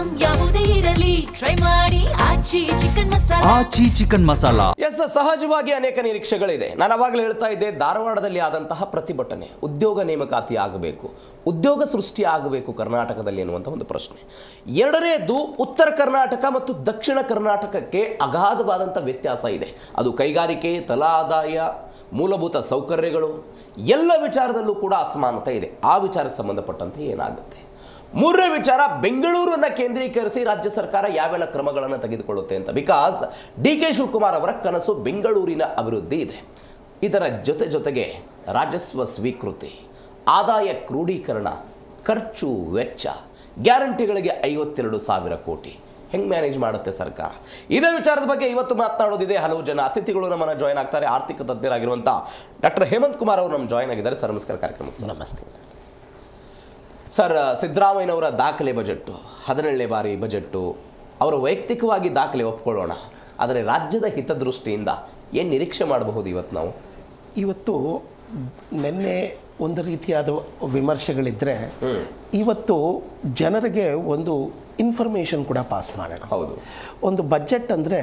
Item ಯಾವುದೇ ಇರಲಿ try ಮಾಡಿ ಆಚಿ ಚಿಕನ್ ಮಸಾಲಾ. ಆಚಿ ಚಿಕನ್ ಮಸಾಲಾ. ಎಸ್, ಸಹಜವಾಗಿ ಅನೇಕ ನಿರೀಕ್ಷೆಗಳಿದೆ. ನಾನು ಅವಾಗಲೇ ಹೇಳ್ತಾ ಇದ್ದೆ, ಧಾರವಾಡದಲ್ಲಿ ಆದಂತಹ ಪ್ರತಿಭಟನೆ, ಉದ್ಯೋಗ ನೇಮಕಾತಿ ಆಗಬೇಕು, ಉದ್ಯೋಗ ಸೃಷ್ಟಿ ಆಗಬೇಕು ಕರ್ನಾಟಕದಲ್ಲಿ ಎನ್ನುವಂಥ ಒಂದು ಪ್ರಶ್ನೆ. ಎರಡನೇದು, ಉತ್ತರ ಕರ್ನಾಟಕ ಮತ್ತು ದಕ್ಷಿಣ ಕರ್ನಾಟಕಕ್ಕೆ ಅಗಾಧವಾದಂಥ ವ್ಯತ್ಯಾಸ ಇದೆ. ಅದು ಕೈಗಾರಿಕೆ, ತಲಾ ಆದಾಯ, ಮೂಲಭೂತ ಸೌಕರ್ಯಗಳು ಎಲ್ಲ ವಿಚಾರದಲ್ಲೂ ಕೂಡ ಅಸಮಾನತೆ ಇದೆ. ಆ ವಿಚಾರಕ್ಕೆ ಸಂಬಂಧಪಟ್ಟಂತೆ ಏನಾಗುತ್ತೆ? ಮೂರನೇ ವಿಚಾರ, ಬೆಂಗಳೂರನ್ನು ಕೇಂದ್ರೀಕರಿಸಿ ರಾಜ್ಯ ಸರ್ಕಾರ ಯಾವೆಲ್ಲ ಕ್ರಮಗಳನ್ನು ತೆಗೆದುಕೊಳ್ಳುತ್ತೆ ಅಂತ. ಬಿಕಾಸ್ ಡಿ.ಕೆ. ಶಿವಕುಮಾರ್ ಅವರ ಕನಸು ಬೆಂಗಳೂರಿನ ಅಭಿವೃದ್ಧಿ ಇದೆ. ಇದರ ಜೊತೆಗೆ ರಾಜಸ್ವ ಸ್ವೀಕೃತಿ, ಆದಾಯ ಕ್ರೋಢೀಕರಣ, ಖರ್ಚು ವೆಚ್ಚ, ಗ್ಯಾರಂಟಿಗಳಿಗೆ 52,000 ಕೋಟಿ ಹೆಂಗೆ ಮ್ಯಾನೇಜ್ ಮಾಡುತ್ತೆ ಸರ್ಕಾರ? ಇದೇ ವಿಚಾರದ ಬಗ್ಗೆ ಇವತ್ತು ಮಾತನಾಡೋದಿದೆ. ಹಲವು ಜನ ಅತಿಥಿಗಳು ನಮ್ಮನ್ನು ಜಾಯ್ನ್ ಆಗ್ತಾರೆ. ಆರ್ಥಿಕ ತಜ್ಞರಾಗಿರುವಂಥ ಡಾಕ್ಟರ್ ಹೇಮಂತ್ ಕುಮಾರ್ ಅವರು ನಮ್ಮ ಜಾಯ್ನ್ ಆಗಿದ್ದಾರೆ. ಸರ್ ನಮಸ್ಕಾರ, ಕಾರ್ಯಕ್ರಮಕ್ಕೆ ನಮಸ್ತೆ. ಸರ್, ಸಿದ್ದರಾಮಯ್ಯನವರ ದಾಖಲೆ ಬಜೆಟ್ಟು, 17ನೇ ಬಾರಿ ಬಜೆಟ್ಟು, ಅವರ ವೈಯಕ್ತಿಕವಾಗಿ ದಾಖಲೆ ಒಪ್ಕೊಳ್ಳೋಣ, ಆದರೆ ರಾಜ್ಯದ ಹಿತದೃಷ್ಟಿಯಿಂದ ಏನು ನಿರೀಕ್ಷೆ ಮಾಡಬಹುದು ಇವತ್ತು ನಾವು? ಇವತ್ತು ನಿನ್ನೆ ಒಂದು ರೀತಿಯಾದ ವಿಮರ್ಶೆಗಳಿದ್ದರೆ ಇವತ್ತು ಜನರಿಗೆ ಒಂದು ಇನ್ಫಾರ್ಮೇಷನ್ ಕೂಡ ಪಾಸ್ ಮಾಡೋಣ. ಹೌದು, ಒಂದು ಬಜೆಟ್ ಅಂದರೆ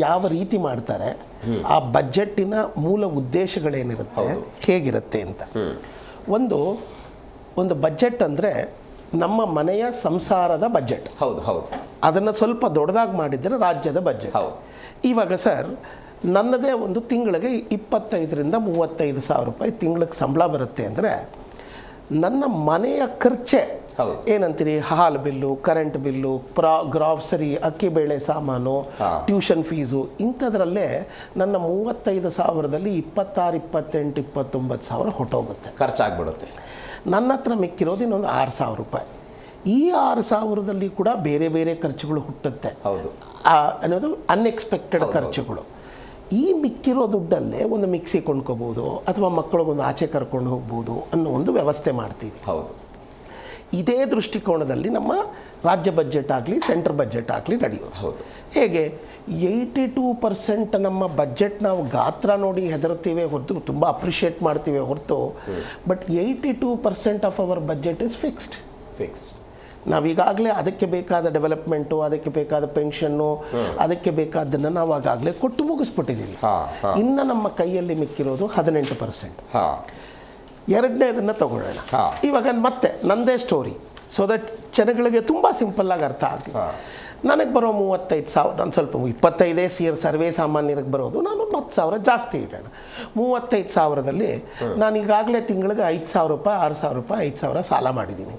ಯಾವ ರೀತಿ ಮಾಡ್ತಾರೆ, ಆ ಬಜೆಟ್ಟಿನ ಮೂಲ ಉದ್ದೇಶಗಳೇನಿರುತ್ತೆ, ಹೇಗಿರುತ್ತೆ ಅಂತ. ಒಂದು ಬಜೆಟ್ ಅಂದರೆ ನಮ್ಮ ಮನೆಯ ಸಂಸಾರದ ಬಜೆಟ್. ಹೌದು ಹೌದು. ಅದನ್ನು ಸ್ವಲ್ಪ ದೊಡ್ಡದಾಗಿ ಮಾಡಿದರೆ ರಾಜ್ಯದ ಬಜೆಟ್. ಹೌದು. ಇವಾಗ ಸರ್, ನನ್ನದೇ ಒಂದು ತಿಂಗಳಿಗೆ 25,000 to 35,000 ರೂಪಾಯಿ ತಿಂಗಳಿಗೆ ಸಂಬಳ ಬರುತ್ತೆ ಅಂದರೆ ನನ್ನ ಮನೆಯ ಖರ್ಚೆ ಏನಂತೀರಿ, ಹಾಲು ಬಿಲ್ಲು, ಕರೆಂಟ್ ಬಿಲ್ಲು, ಗ್ರಾಸರಿ, ಅಕ್ಕಿ ಬೇಳೆ ಸಾಮಾನು, ಟ್ಯೂಷನ್ ಫೀಸು, ಇಂಥದ್ರಲ್ಲೇ ನನ್ನ 35,000ದಲ್ಲಿ 26, 28, 29,000 ಹೊಟ್ಟೋಗುತ್ತೆ, ಖರ್ಚಾಗ್ಬಿಡುತ್ತೆ. ನನ್ನ ಹತ್ರ ಮಿಕ್ಕಿರೋದು ಇನ್ನೊಂದು 6,000 ರೂಪಾಯಿ. ಈ 6,000ದಲ್ಲಿ ಕೂಡ ಬೇರೆ ಬೇರೆ ಖರ್ಚುಗಳು ಹುಟ್ಟುತ್ತೆ. ಹೌದು, ಅನ್ನೋದು ಅನ್ಎಕ್ಸ್ಪೆಕ್ಟೆಡ್ ಖರ್ಚುಗಳು. ಈ ಮಿಕ್ಕಿರೋ ದುಡ್ಡಲ್ಲೇ ಒಂದು ಮಿಕ್ಸಿ ಕೊಂಡ್ಕೋಬೋದು, ಅಥವಾ ಮಕ್ಕಳಿಗೊಂದು ಆಚೆ ಕರ್ಕೊಂಡು ಹೋಗ್ಬೋದು ಅನ್ನೋ ಒಂದು ವ್ಯವಸ್ಥೆ ಮಾಡ್ತೀವಿ. ಹೌದು. ಇದೇ ದೃಷ್ಟಿಕೋನದಲ್ಲಿ ನಮ್ಮ ರಾಜ್ಯ ಬಜೆಟ್ ಆಗಲಿ, ಸೆಂಟ್ರಲ್ ಬಜೆಟ್ ಆಗಲಿ ನಡೆಯೋದು. ಹೌದು. ಹೇಗೆ 82% ನಮ್ಮ ಬಜೆಟ್ ನಾವು ಗಾತ್ರ ನೋಡಿ ಹೆದರ್ತೀವಿ ಹೊರತು, ತುಂಬ ಅಪ್ರಿಷಿಯೇಟ್ ಮಾಡ್ತೀವಿ ಹೊರತು, but 82% of our budget is fixed. ನಾವೀಗಾಗಲೇ ಅದಕ್ಕೆ ಬೇಕಾದ ಡೆವಲಪ್ಮೆಂಟು, ಅದಕ್ಕೆ ಬೇಕಾದ ಪೆನ್ಷನ್ನು, ಅದಕ್ಕೆ ಬೇಕಾದ್ದನ್ನು ನಾವು ಆಗಾಗಲೇ ಕೊಟ್ಟು ಮುಗಿಸ್ಬಿಟ್ಟಿದ್ದೀವಿ. ಇನ್ನು ನಮ್ಮ ಕೈಯಲ್ಲಿ ಮಿಕ್ಕಿರೋದು 18%. ಎರಡನೇದನ್ನು ತಗೊಳ್ಳೋಣ. ಇವಾಗ ಮತ್ತೆ ನಂದೇ ಸ್ಟೋರಿ, ಸೊ ದಟ್ ಜನಗಳಿಗೆ ತುಂಬ ಸಿಂಪಲ್ಲಾಗಿ ಅರ್ಥ ಆಗಲಿ. ನನಗೆ ಬರೋ 35,000, ನಾನು ಸ್ವಲ್ಪ 25 ಸರ್ವೇ ಸಾಮಾನ್ಯರಿಗೆ ಬರೋದು, ನಾನು 10,000 ಜಾಸ್ತಿ ಇಡೋಣ. 35,000ದಲ್ಲಿ ನಾನು ಈಗಾಗಲೇ ತಿಂಗಳಿಗೆ 5,000 ರೂಪಾಯಿ, 6,000 ರೂಪಾಯಿ, 5,000 ಸಾಲ ಮಾಡಿದ್ದೀನಿ.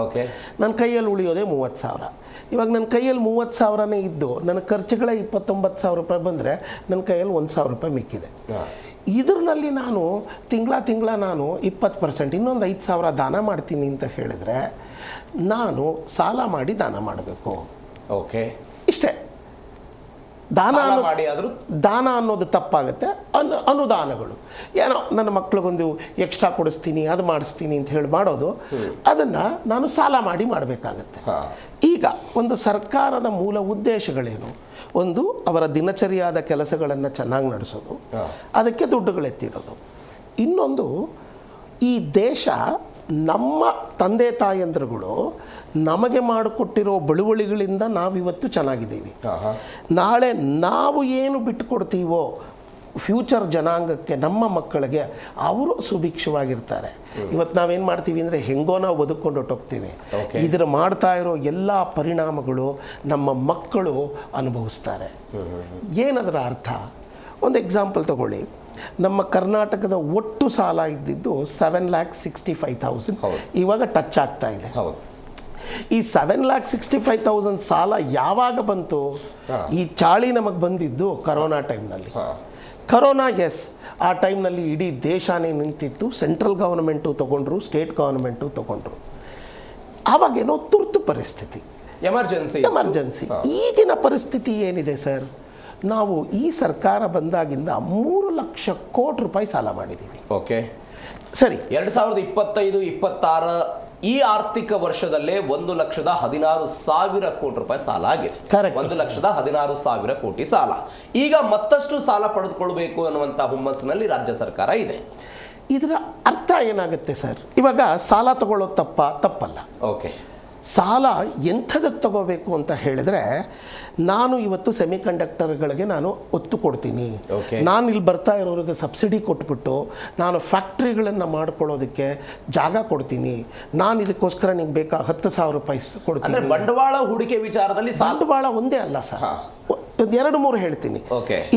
ಓಕೆ. ನನ್ನ ಕೈಯಲ್ಲಿ ಉಳಿಯೋದೇ 30,000. ಇವಾಗ ನನ್ನ ಕೈಯಲ್ಲಿ 30,000ನೇ ಇದ್ದು ನನ್ನ ಖರ್ಚುಗಳೇ 29,000 ರೂಪಾಯಿ ಬಂದರೆ ನನ್ನ ಕೈಯಲ್ಲಿ 1,000 ರೂಪಾಯಿ ಮಿಕ್ಕಿದೆ. ಇದರಲ್ಲಿ ನಾನು ತಿಂಗಳ ನಾನು 20%, ಇನ್ನೊಂದು 5,000 ದಾನ ಮಾಡ್ತೀನಿ ಅಂತ ಹೇಳಿದರೆ ನಾನು ಸಾಲ ಮಾಡಿ ದಾನ ಮಾಡಬೇಕು. ಓಕೆ, ಇಷ್ಟೇ. ದಾನ ಅನ್ನೋದು ತಪ್ಪಾಗುತ್ತೆ. ಅನುದಾನಗಳು ಏನೋ ನನ್ನ ಮಕ್ಳಿಗೊಂದು ಎಕ್ಸ್ಟ್ರಾ ಕೊಡಿಸ್ತೀನಿ, ಅದು ಮಾಡಿಸ್ತೀನಿ ಅಂತ ಹೇಳಿ ಮಾಡೋದು, ಅದನ್ನು ನಾನು ಸಾಲ ಮಾಡಿ ಮಾಡಬೇಕಾಗತ್ತೆ. ಈಗ ಒಂದು ಸರ್ಕಾರದ ಮೂಲ ಉದ್ದೇಶಗಳೇನು? ಒಂದು, ಅವರ ದಿನಚರಿಯಾದ ಕೆಲಸಗಳನ್ನು ಚೆನ್ನಾಗಿ ನಡೆಸೋದು, ಅದಕ್ಕೆ ದುಡ್ಡುಗಳೆತ್ತಿಡೋದು. ಇನ್ನೊಂದು, ಈ ದೇಶ ನಮ್ಮ ತಂದೆ ತಾಯಂದಿರುಗಳು ನಮಗೆ ಮಾಡಿಕೊಟ್ಟಿರೋ ಬಳುವಳಿಗಳಿಂದ ನಾವಿವತ್ತು ಚೆನ್ನಾಗಿದ್ದೀವಿ. ನಾಳೆ ನಾವು ಏನು ಬಿಟ್ಟುಕೊಡ್ತೀವೋ ಫ್ಯೂಚರ್ ಜನಾಂಗಕ್ಕೆ, ನಮ್ಮ ಮಕ್ಕಳಿಗೆ, ಅವರು ಸುಭಿಕ್ಷವಾಗಿರ್ತಾರೆ. ಇವತ್ತು ನಾವೇನು ಮಾಡ್ತೀವಿ ಅಂದರೆ ಹೆಂಗೋ ನಾವು ಬದುಕೊಂಡು ಹೊಟ್ಟೋಗ್ತೀವಿ. ಇದರ ಮಾಡ್ತಾ ಇರೋ ಎಲ್ಲ ಪರಿಣಾಮಗಳು ನಮ್ಮ ಮಕ್ಕಳು ಅನುಭವಿಸ್ತಾರೆ. ಏನದರ ಅರ್ಥ? ಒಂದು ಎಕ್ಸಾಂಪಲ್ ತಗೊಳ್ಳಿ. ನಮ್ಮ ಕರ್ನಾಟಕದ ಒಟ್ಟು ಸಾಲ ಇದ್ದಿದ್ದು 7,65,000, ಇವಾಗ ಟಚ್ ಆಗ್ತಾ ಇದೆ. ಈ 7,65,000 ಸಾಲ ಯಾವಾಗ ಬಂತು? ಈ ಚಾಳಿ ನಮಗೆ ಬಂದಿದ್ದು ಕರೋನಾ ಟೈಮ್ನಲ್ಲಿ. ಕರೋನಾ, ಎಸ್, ಆ ಟೈಮ್ನಲ್ಲಿ ಇಡೀ ದೇಶನೇ ನಿಂತಿತ್ತು. ಸೆಂಟ್ರಲ್ ಗವರ್ಮೆಂಟು ತೊಗೊಂಡ್ರು, ಸ್ಟೇಟ್ ಗವರ್ಮೆಂಟು ತೊಗೊಂಡ್ರು. ಆವಾಗೇನೋ ತುರ್ತು ಪರಿಸ್ಥಿತಿ, ಎಮರ್ಜೆನ್ಸಿ. ಈಗಿನ ಪರಿಸ್ಥಿತಿ ಏನಿದೆ ಸರ್? ನಾವು ಈ ಸರ್ಕಾರ ಬಂದಾಗಿಂದ 3 ಲಕ್ಷ ಕೋಟಿ ರೂಪಾಯಿ ಸಾಲ ಮಾಡಿದ್ದೀವಿ. ಓಕೆ, ಸರಿ. 2025-26 ಈ ಆರ್ಥಿಕ ವರ್ಷದಲ್ಲೇ 1,16,000 ಕೋಟಿ ರೂಪಾಯಿ ಸಾಲ ಆಗಿದೆ. 1,16,000 ಕೋಟಿ ಸಾಲ. ಈಗ ಮತ್ತಷ್ಟು ಸಾಲ ಪಡೆದುಕೊಳ್ಬೇಕು ಅನ್ನುವಂಥ ಹುಮ್ಮಸ್ಸಿನಲ್ಲಿ ರಾಜ್ಯ ಸರ್ಕಾರ ಇದೆ. ಇದರ ಅರ್ಥ ಏನಾಗುತ್ತೆ ಸರ್? ಇವಾಗ ಸಾಲ ತಗೊಳ್ಳೋದು ತಪ್ಪಲ್ಲ. ಓಕೆ. ಸಾಲ ಎಂಥದಕ್ಕೆ ತಗೋಬೇಕು ಅಂತ ಹೇಳಿದ್ರೆ, ನಾನು ಇವತ್ತು ಸೆಮಿಕಂಡಕ್ಟರ್ಗಳಿಗೆ ನಾನು ಒತ್ತು ಕೊಡ್ತೀನಿ, ನಾನು ಇಲ್ಲಿ ಬರ್ತಾ ಇರೋರಿಗೆ ಸಬ್ಸಿಡಿ ಕೊಟ್ಬಿಟ್ಟು ನಾನು ಫ್ಯಾಕ್ಟ್ರಿಗಳನ್ನು ಮಾಡ್ಕೊಳ್ಳೋದಕ್ಕೆ ಜಾಗ ಕೊಡ್ತೀನಿ, ನಾನು ಇದಕ್ಕೋಸ್ಕರ ನಿಂಗೆ ಬೇಕಾ 10,000 ರೂಪಾಯಿ ಕೊಡ್ತೀನಿ. ಬಂಡವಾಳ ಹೂಡಿಕೆ ವಿಚಾರದಲ್ಲಿ ಬಂಡವಾಳ ಒಂದೇ ಅಲ್ಲ ಸರ್, 2-3 ಹೇಳ್ತೀನಿ.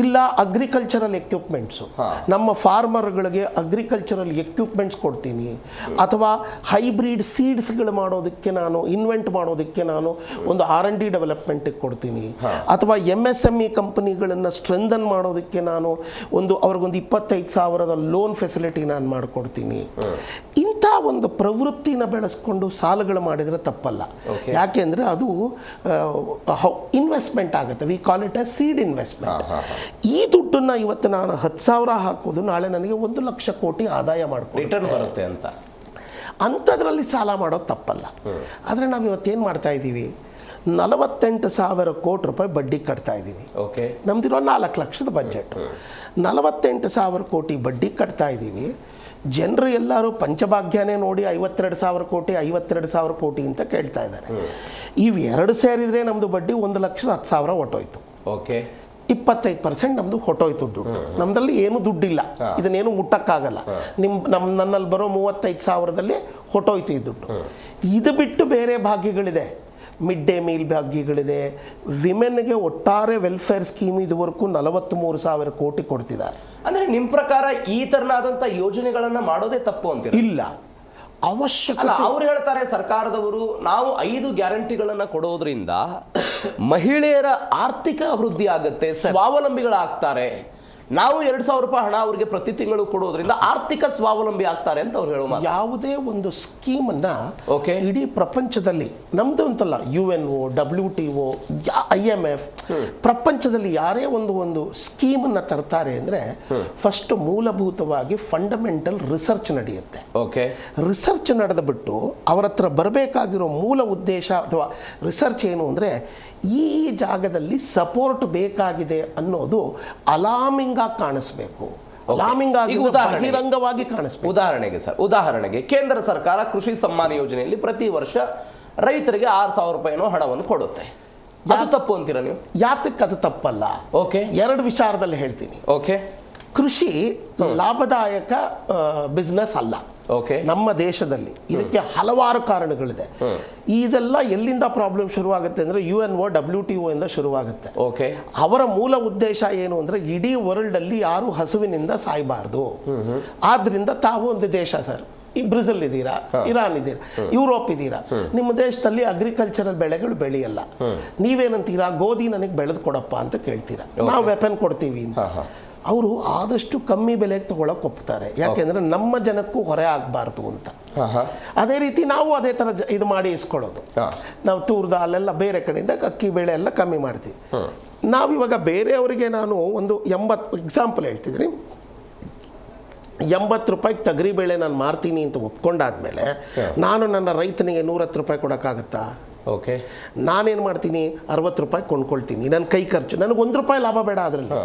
ಇಲ್ಲ ಅಗ್ರಿಕಲ್ಚರಲ್ ಎಕ್ವಿಪ್ಮೆಂಟ್ಸು, ನಮ್ಮ ಫಾರ್ಮರ್ಗಳಿಗೆ ಅಗ್ರಿಕಲ್ಚರಲ್ ಎಕ್ವಿಪ್ಮೆಂಟ್ಸ್ ಕೊಡ್ತೀನಿ, ಅಥವಾ ಹೈಬ್ರಿಡ್ ಸೀಡ್ಸ್ಗಳು ಮಾಡೋದಕ್ಕೆ ನಾನು ಇನ್ವೆಂಟ್ ಮಾಡೋದಕ್ಕೆ ನಾನು ಒಂದು R&D ಡೆವಲಪ್ಮೆಂಟಿಗೆ ಕೊಡ್ತೀನಿ, ಅಥವಾ MSME ಕಂಪನಿಗಳನ್ನು ಸ್ಟ್ರೆಂಥನ್ ಮಾಡೋದಕ್ಕೆ ನಾನು ಅವ್ರಿಗೊಂದು 25,000 ಲೋನ್ ಫೆಸಿಲಿಟಿ ನಾನು ಮಾಡಿಕೊಡ್ತೀನಿ. ಇಂಥ ಒಂದು ಪ್ರವೃತ್ತಿನ ಬೆಳೆಸ್ಕೊಂಡು ಸಾಲಗಳು ಮಾಡಿದರೆ ತಪ್ಪಲ್ಲ. ಯಾಕೆಂದರೆ ಅದು ಇನ್ವೆಸ್ಟ್ಮೆಂಟ್ ಆಗುತ್ತೆ. We call it seed investment. ಈ ದುಡ್ಡನ್ನು ಇವತ್ತು ನಾನು 10,000 ಹಾಕೋದು ನಾಳೆ ನನಗೆ 1,00,000 ಕೋಟಿ ಆದಾಯ ರಿಟರ್ನ್ ಬರುತ್ತೆ ಅಂತ ಅಂಥದ್ರಲ್ಲಿ ಸಾಲ ಮಾಡೋದು ತಪ್ಪಲ್ಲ. ಆದರೆ ನಾವು ಇವತ್ತೇನು ಮಾಡ್ತಾ ಇದ್ದೀವಿ, 48,000 ಕೋಟಿ ರೂಪಾಯಿ ಬಡ್ಡಿ ಕಟ್ತಾ ಇದ್ದೀವಿ. ನಮ್ದಿರೋ 4 ಲಕ್ಷದ ಬಜೆಟ್, 48,000 ಕೋಟಿ ಬಡ್ಡಿ ಕಟ್ತಾ ಇದ್ದೀವಿ. ಜನರು ಎಲ್ಲರೂ ಪಂಚಭಾಗ್ಯನೇ ನೋಡಿ 52,000 ಕೋಟಿ 52,000 ಕೋಟಿ ಅಂತ ಕೇಳ್ತಾ ಇದ್ದಾರೆ. ಇವು 2 ಸೇರಿದರೆ ನಮ್ಮದು ಬಡ್ಡಿ 1,10,000 ಹೊಟ್ಟೋಯ್ತು. 25% ನಮ್ಮದು ಹೊಟ್ಟೋಯ್ತು ದುಡ್ಡು. ನಮ್ಮದಲ್ಲಿ ಏನು ದುಡ್ಡಿಲ್ಲ, ಇದನ್ನೇನು ಮುಟ್ಟಕ್ಕಾಗಲ್ಲ. ನನ್ನಲ್ಲಿ ಬರೋ 35,000ದಲ್ಲಿ ಹೊಟ್ಟೋಯ್ತು ಈ ದುಡ್ಡು. ಇದು ಬಿಟ್ಟು ಬೇರೆ ಭಾಗ್ಯಗಳಿದೆ, ಮಿಡ್ ಡೇ ಮೀಲ್ ಭಾಗ್ಯಗಳಿದೆ. ವಿಮೆನ್ಗೆ ಒಟ್ಟಾರೆ ವೆಲ್ಫೇರ್ ಸ್ಕೀಮ್ ಇದುವರೆಗೂ 43,000 ಕೋಟಿ ಕೊಡ್ತಿದ್ದಾರೆ. ಅಂದರೆ ನಿಮ್ಮ ಪ್ರಕಾರ ಈ ಥರನಾದಂಥ ಯೋಜನೆಗಳನ್ನು ಮಾಡೋದೇ ತಪ್ಪು ಅಂತ ಇಲ್ಲ, ಅವಶ್ಯಕ. ಅವ್ರು ಹೇಳ್ತಾರೆ ಸರ್ಕಾರದವರು, ನಾವು 5 ಗ್ಯಾರಂಟಿಗಳನ್ನು ಕೊಡೋದ್ರಿಂದ ಮಹಿಳೆಯರ ಆರ್ಥಿಕ ಅಭಿವೃದ್ಧಿ ಆಗುತ್ತೆ, ಸ್ವಾವಲಂಬಿಗಳಾಗ್ತಾರೆ. ನಾವು 2,000 ರೂಪಾಯಿ ಹಣ ಅವರಿಗೆ ಪ್ರತಿ ತಿಂಗಳು ಕೊಡೋದ್ರಿಂದ ಆರ್ಥಿಕ ಸ್ವಾವಲಂಬಿ ಆಗ್ತಾರೆ ಅಂತ ಅವ್ರು ಹೇಳೋ ಮಾತು. ಯಾವುದೇ ಒಂದು ಸ್ಕೀಮನ್ನ ಇಡೀ ಪ್ರಪಂಚದಲ್ಲಿ, ನಮ್ದು ಅಂತಲ್ಲ, UNO, WTO, IMF, ಪ್ರಪಂಚದಲ್ಲಿ ಯಾರೇ ಒಂದು ಸ್ಕೀಮನ್ನು ತರ್ತಾರೆ ಅಂದರೆ ಫಸ್ಟ್ ಮೂಲಭೂತವಾಗಿ ಫಂಡಮೆಂಟಲ್ ರಿಸರ್ಚ್ ನಡೆಯುತ್ತೆ. ರಿಸರ್ಚ್ ನಡೆದು ಬಿಟ್ಟು ಅವರ ಹತ್ರ ಬರಬೇಕಾಗಿರೋ ಮೂಲ ಉದ್ದೇಶ ಅಥವಾ ರಿಸರ್ಚ್ ಏನು ಅಂದರೆ, ಈ ಜಾಗದಲ್ಲಿ ಸಪೋರ್ಟ್ ಬೇಕಾಗಿದೆ ಅನ್ನೋದು ಅಲಾರ್ಮಿಂಗ್ ಆಗಿ ಕಾಣಿಸ್ಬೇಕು, ಅಲಾರ್ಮಿಂಗ್ ಆಗಿ ಬಹಿರಂಗವಾಗಿ ಕಾಣಿಸ್ಬೇಕು. ಉದಾಹರಣೆಗೆ ಕೇಂದ್ರ ಸರ್ಕಾರ ಕೃಷಿ ಸಮ್ಮಾನ ಯೋಜನೆಯಲ್ಲಿ ಪ್ರತಿ ವರ್ಷ ರೈತರಿಗೆ 6,000 ರೂಪಾಯಿನೋ ಹಣವನ್ನು ಕೊಡುತ್ತೆ. ಅದು ತಪ್ಪು ಅಂತೀರಾ ನೀವು? ಯಾತಕ್ಕೆ ಅದು ತಪ್ಪಲ್ಲ? 2 ವಿಚಾರದಲ್ಲಿ ಹೇಳ್ತೀನಿ. ಕೃಷಿ ಲಾಭದಾಯಕ ಬಿಸ್ನೆಸ್ ಅಲ್ಲ ನಮ್ಮ ದೇಶದಲ್ಲಿ. ಇದಕ್ಕೆ ಹಲವಾರು ಕಾರಣಗಳಿದೆ. ಇದೆಲ್ಲ ಎಲ್ಲಿಂದ ಪ್ರಾಬ್ಲಮ್ ಶುರುವಾಗುತ್ತೆ ಅಂದರೆ UNO, WTO ಇಂದ ಶುರುವಾಗುತ್ತೆ. ಅವರ ಮೂಲ ಉದ್ದೇಶ ಏನು ಅಂದರೆ, ಇಡೀ ವರ್ಲ್ಡ್ ಅಲ್ಲಿ ಯಾರು ಹಸುವಿನಿಂದ ಸಾಯಬಾರ್ದು. ಆದ್ರಿಂದ ತಾವು ಒಂದು ದೇಶ ಸರ್, ಈ ಬ್ರೆಜಿಲ್ ಇದ್ದೀರಾ, ಇರಾನ್ ಇದ್ದೀರಾ, ಯುರೋಪ್ ಇದ್ದೀರಾ, ನಿಮ್ಮ ದೇಶದಲ್ಲಿ ಅಗ್ರಿಕಲ್ಚರಲ್ ಬೆಳೆಗಳು ಬೆಳೆಯಲ್ಲ. ನೀವೇನಂತೀರಾ, ಗೋಧಿ ನನಗೆ ಬೆಳೆದು ಕೊಡಪ್ಪ ಅಂತ ಕೇಳ್ತೀರಾ, ನಾವು ವೆಪನ್ ಕೊಡ್ತೀವಿ ಅಂತ. ಅವರು ಆದಷ್ಟು ಕಮ್ಮಿ ಬೆಲೆಗೆ ತಗೊಳಕ್ಕೆ ಒಪ್ತಾರೆ. ಯಾಕೆಂದರೆ ನಮ್ಮ ಜನಕ್ಕೂ ಹೊರೆ ಆಗಬಾರ್ದು ಅಂತ. ಅದೇ ರೀತಿ ನಾವು ಅದೇ ಥರ ಇದು ಮಾಡಿ ಇಸ್ಕೊಳ್ಳೋದು. ನಾವು ತೂರ್ದ ಅಲ್ಲೆಲ್ಲ ಬೇರೆ ಕಡೆಯಿಂದ ಅಕ್ಕಿ ಬೆಳೆ ಎಲ್ಲ ಕಮ್ಮಿ ಮಾಡ್ತೀವಿ. ನಾವಿವಾಗ ಬೇರೆಯವರಿಗೆ ನಾನು ಒಂದು 80 ಎಕ್ಸಾಂಪಲ್ ಹೇಳ್ತಿದ್ರಿ, 80 ರೂಪಾಯಿಗೆ ತೊಗರಿಬೇಳೆ ನಾನು ಮಾರ್ತೀನಿ ಅಂತ ಒಪ್ಕೊಂಡಾದ್ಮೇಲೆ ನಾನು ನನ್ನ ರೈತನಿಗೆ 110 ರೂಪಾಯಿ ಕೊಡೋಕ್ಕಾಗತ್ತಾ? ನಾನೇನು ಮಾಡ್ತೀನಿ, 60 ರೂಪಾಯಿ ಕೊಂಡ್ಕೊಳ್ತೀನಿ, ನನ್ನ ಕೈ ಖರ್ಚು, ನನಗೆ 1 ರೂಪಾಯಿ ಲಾಭ ಬೇಡ. ಅದರಲ್ಲಿ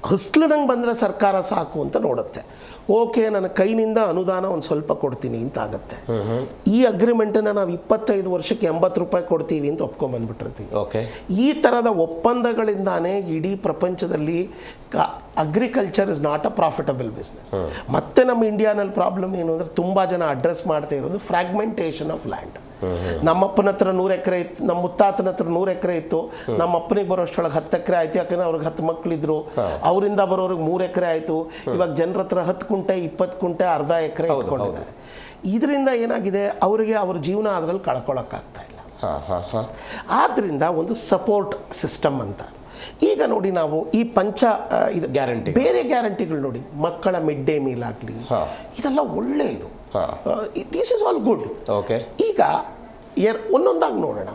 ಹಸ್ಲು ನಂಗೆ ಬಂದರೆ ಸರ್ಕಾರ ಸಾಕು ಅಂತ ನೋಡುತ್ತೆ. ನನ್ನ ಕೈನಿಂದ ಅನುದಾನ ಒಂದು ಸ್ವಲ್ಪ ಕೊಡ್ತೀನಿ ಅಂತ ಆಗುತ್ತೆ. ಈ ಅಗ್ರಿಮೆಂಟನ್ನು ನಾವು 25 ವರ್ಷಕ್ಕೆ 80 ರೂಪಾಯಿ ಕೊಡ್ತೀವಿ ಅಂತ ಒಪ್ಕೊಂಡ್ಬಂದ್ಬಿಟ್ಟಿರ್ತೀವಿ. ಈ ಥರದ ಒಪ್ಪಂದಗಳಿಂದಾನೇ ಇಡೀ ಪ್ರಪಂಚದಲ್ಲಿ agriculture is not a profitable business. ಮತ್ತೆ ನಮ್ಮ ಇಂಡಿಯಾನಲ್ಲಿ ಪ್ರಾಬ್ಲಮ್ ಏನು ಅಂದರೆ, ತುಂಬ ಜನ ಅಡ್ರೆಸ್ ಮಾಡ್ತಾ ಇರೋದು ಫ್ರಾಗ್ಮೆಂಟೇಷನ್ ಆಫ್ ಲ್ಯಾಂಡ್. ನಮ್ಮಪ್ಪನ ಹತ್ರ 100 ಎಕರೆ ಇತ್ತು, ನಮ್ಮ ಮುತ್ತಾತನ ಹತ್ರ 100 ಎಕರೆ ಇತ್ತು, ನಮ್ಮ ಅಪ್ಪನಿಗೆ ಬರೋಷ್ಟೊಳಗೆ 10 ಎಕರೆ ಆಯ್ತು. ಯಾಕಂದ್ರೆ ಅವ್ರಿಗೆ 10 ಮಕ್ಕಳಿದ್ರು, ಅವರಿಂದ ಬರೋರಿಗೆ 3 ಎಕರೆ ಆಯಿತು. ಇವಾಗ ಜನರ ಹತ್ರ 10 ಕುಂಟೆ 20 ಕುಂಟೆ ಅರ್ಧ ಎಕರೆ ಇಟ್ಕೊಂಡಿದ್ದಾರೆ. ಇದರಿಂದ ಏನಾಗಿದೆ, ಅವರಿಗೆ ಅವ್ರ ಜೀವನ ಅದರಲ್ಲಿ ಕಳ್ಕೊಳ್ಳೋಕ್ಕಾಗ್ತಾ ಇಲ್ಲ. ಆದ್ದರಿಂದ ಒಂದು ಸಪೋರ್ಟ್ ಸಿಸ್ಟಮ್ ಅಂತ. ಈಗ ನೋಡಿ, ನಾವು ಈ ಇದು ಗ್ಯಾರಂಟಿ, ಬೇರೆ ಗ್ಯಾರಂಟಿಗಳು ನೋಡಿ, ಮಕ್ಕಳ ಮಿಡ್ ಡೇ ಮೀಲ್ ಆಗಲಿ, ಇದೆಲ್ಲ ಒಳ್ಳೆಯದು. This is all good. ಈಗ ಒಂದೊಂದಾಗಿ ನೋಡೋಣ.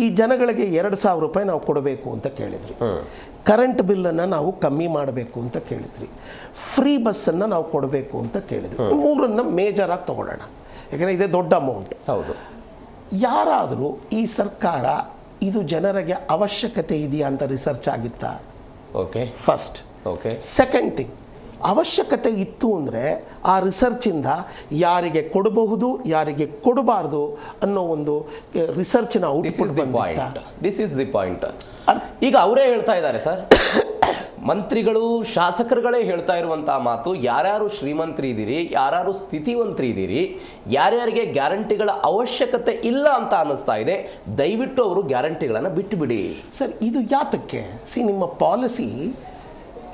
ಈ ಜನಗಳಿಗೆ 2,000 ರೂಪಾಯಿ ನಾವು ಕೊಡಬೇಕು ಅಂತ ಕೇಳಿದ್ರಿ, ಕರೆಂಟ್ ಬಿಲ್ಲನ್ನು ನಾವು ಕಮ್ಮಿ ಮಾಡಬೇಕು ಅಂತ ಕೇಳಿದ್ರಿ, ಫ್ರೀ ಬಸ್ಸನ್ನು ನಾವು ಕೊಡಬೇಕು ಅಂತ ಕೇಳಿದ್ರಿ. 3 ಮೇಜರಾಗಿ ತಗೊಳ್ಳೋಣ, ಯಾಕಂದರೆ ಇದೇ ದೊಡ್ಡ ಅಮೌಂಟ್. ಯಾರಾದರೂ ಈ ಸರ್ಕಾರ ಇದು ಜನರಿಗೆ ಅವಶ್ಯಕತೆ ಇದೆಯಾ ಅಂತ ರಿಸರ್ಚ್ ಆಗಿತ್ತಾ? ಫಸ್ಟ್. ಸೆಕೆಂಡ್ ಥಿಂಗ್, ಅವಶ್ಯಕತೆ ಇತ್ತು ಅಂದರೆ ಆ ರಿಸರ್ಚಿಂದ ಯಾರಿಗೆ ಕೊಡಬಹುದು ಯಾರಿಗೆ ಕೊಡಬಾರ್ದು ಅನ್ನೋ ಒಂದು ರಿಸರ್ಚಿನ output this is the point. ಈಗ ಅವರೇ ಹೇಳ್ತಾ ಇದ್ದಾರೆ ಸರ್, ಮಂತ್ರಿಗಳು ಶಾಸಕರುಗಳೇ ಹೇಳ್ತಾ ಇರುವಂತಹ ಮಾತು, ಯಾರ್ಯಾರು ಶ್ರೀಮಂತರಿ ಇದ್ದೀರಿ, ಯಾರ್ಯಾರು ಸ್ಥಿತಿವಂತರಿ ಇದ್ದೀರಿ, ಯಾರ್ಯಾರಿಗೆ ಗ್ಯಾರಂಟಿಗಳ ಅವಶ್ಯಕತೆ ಇಲ್ಲ ಅಂತ ಅನ್ನಿಸ್ತಾ ಇದೆ, ದಯವಿಟ್ಟು ಅವರು ಗ್ಯಾರಂಟಿಗಳನ್ನು ಬಿಟ್ಟುಬಿಡಿ. ಸರ್ ಇದು ಯಾತಕ್ಕೆ? ನಿಮ್ಮ ಪಾಲಿಸಿ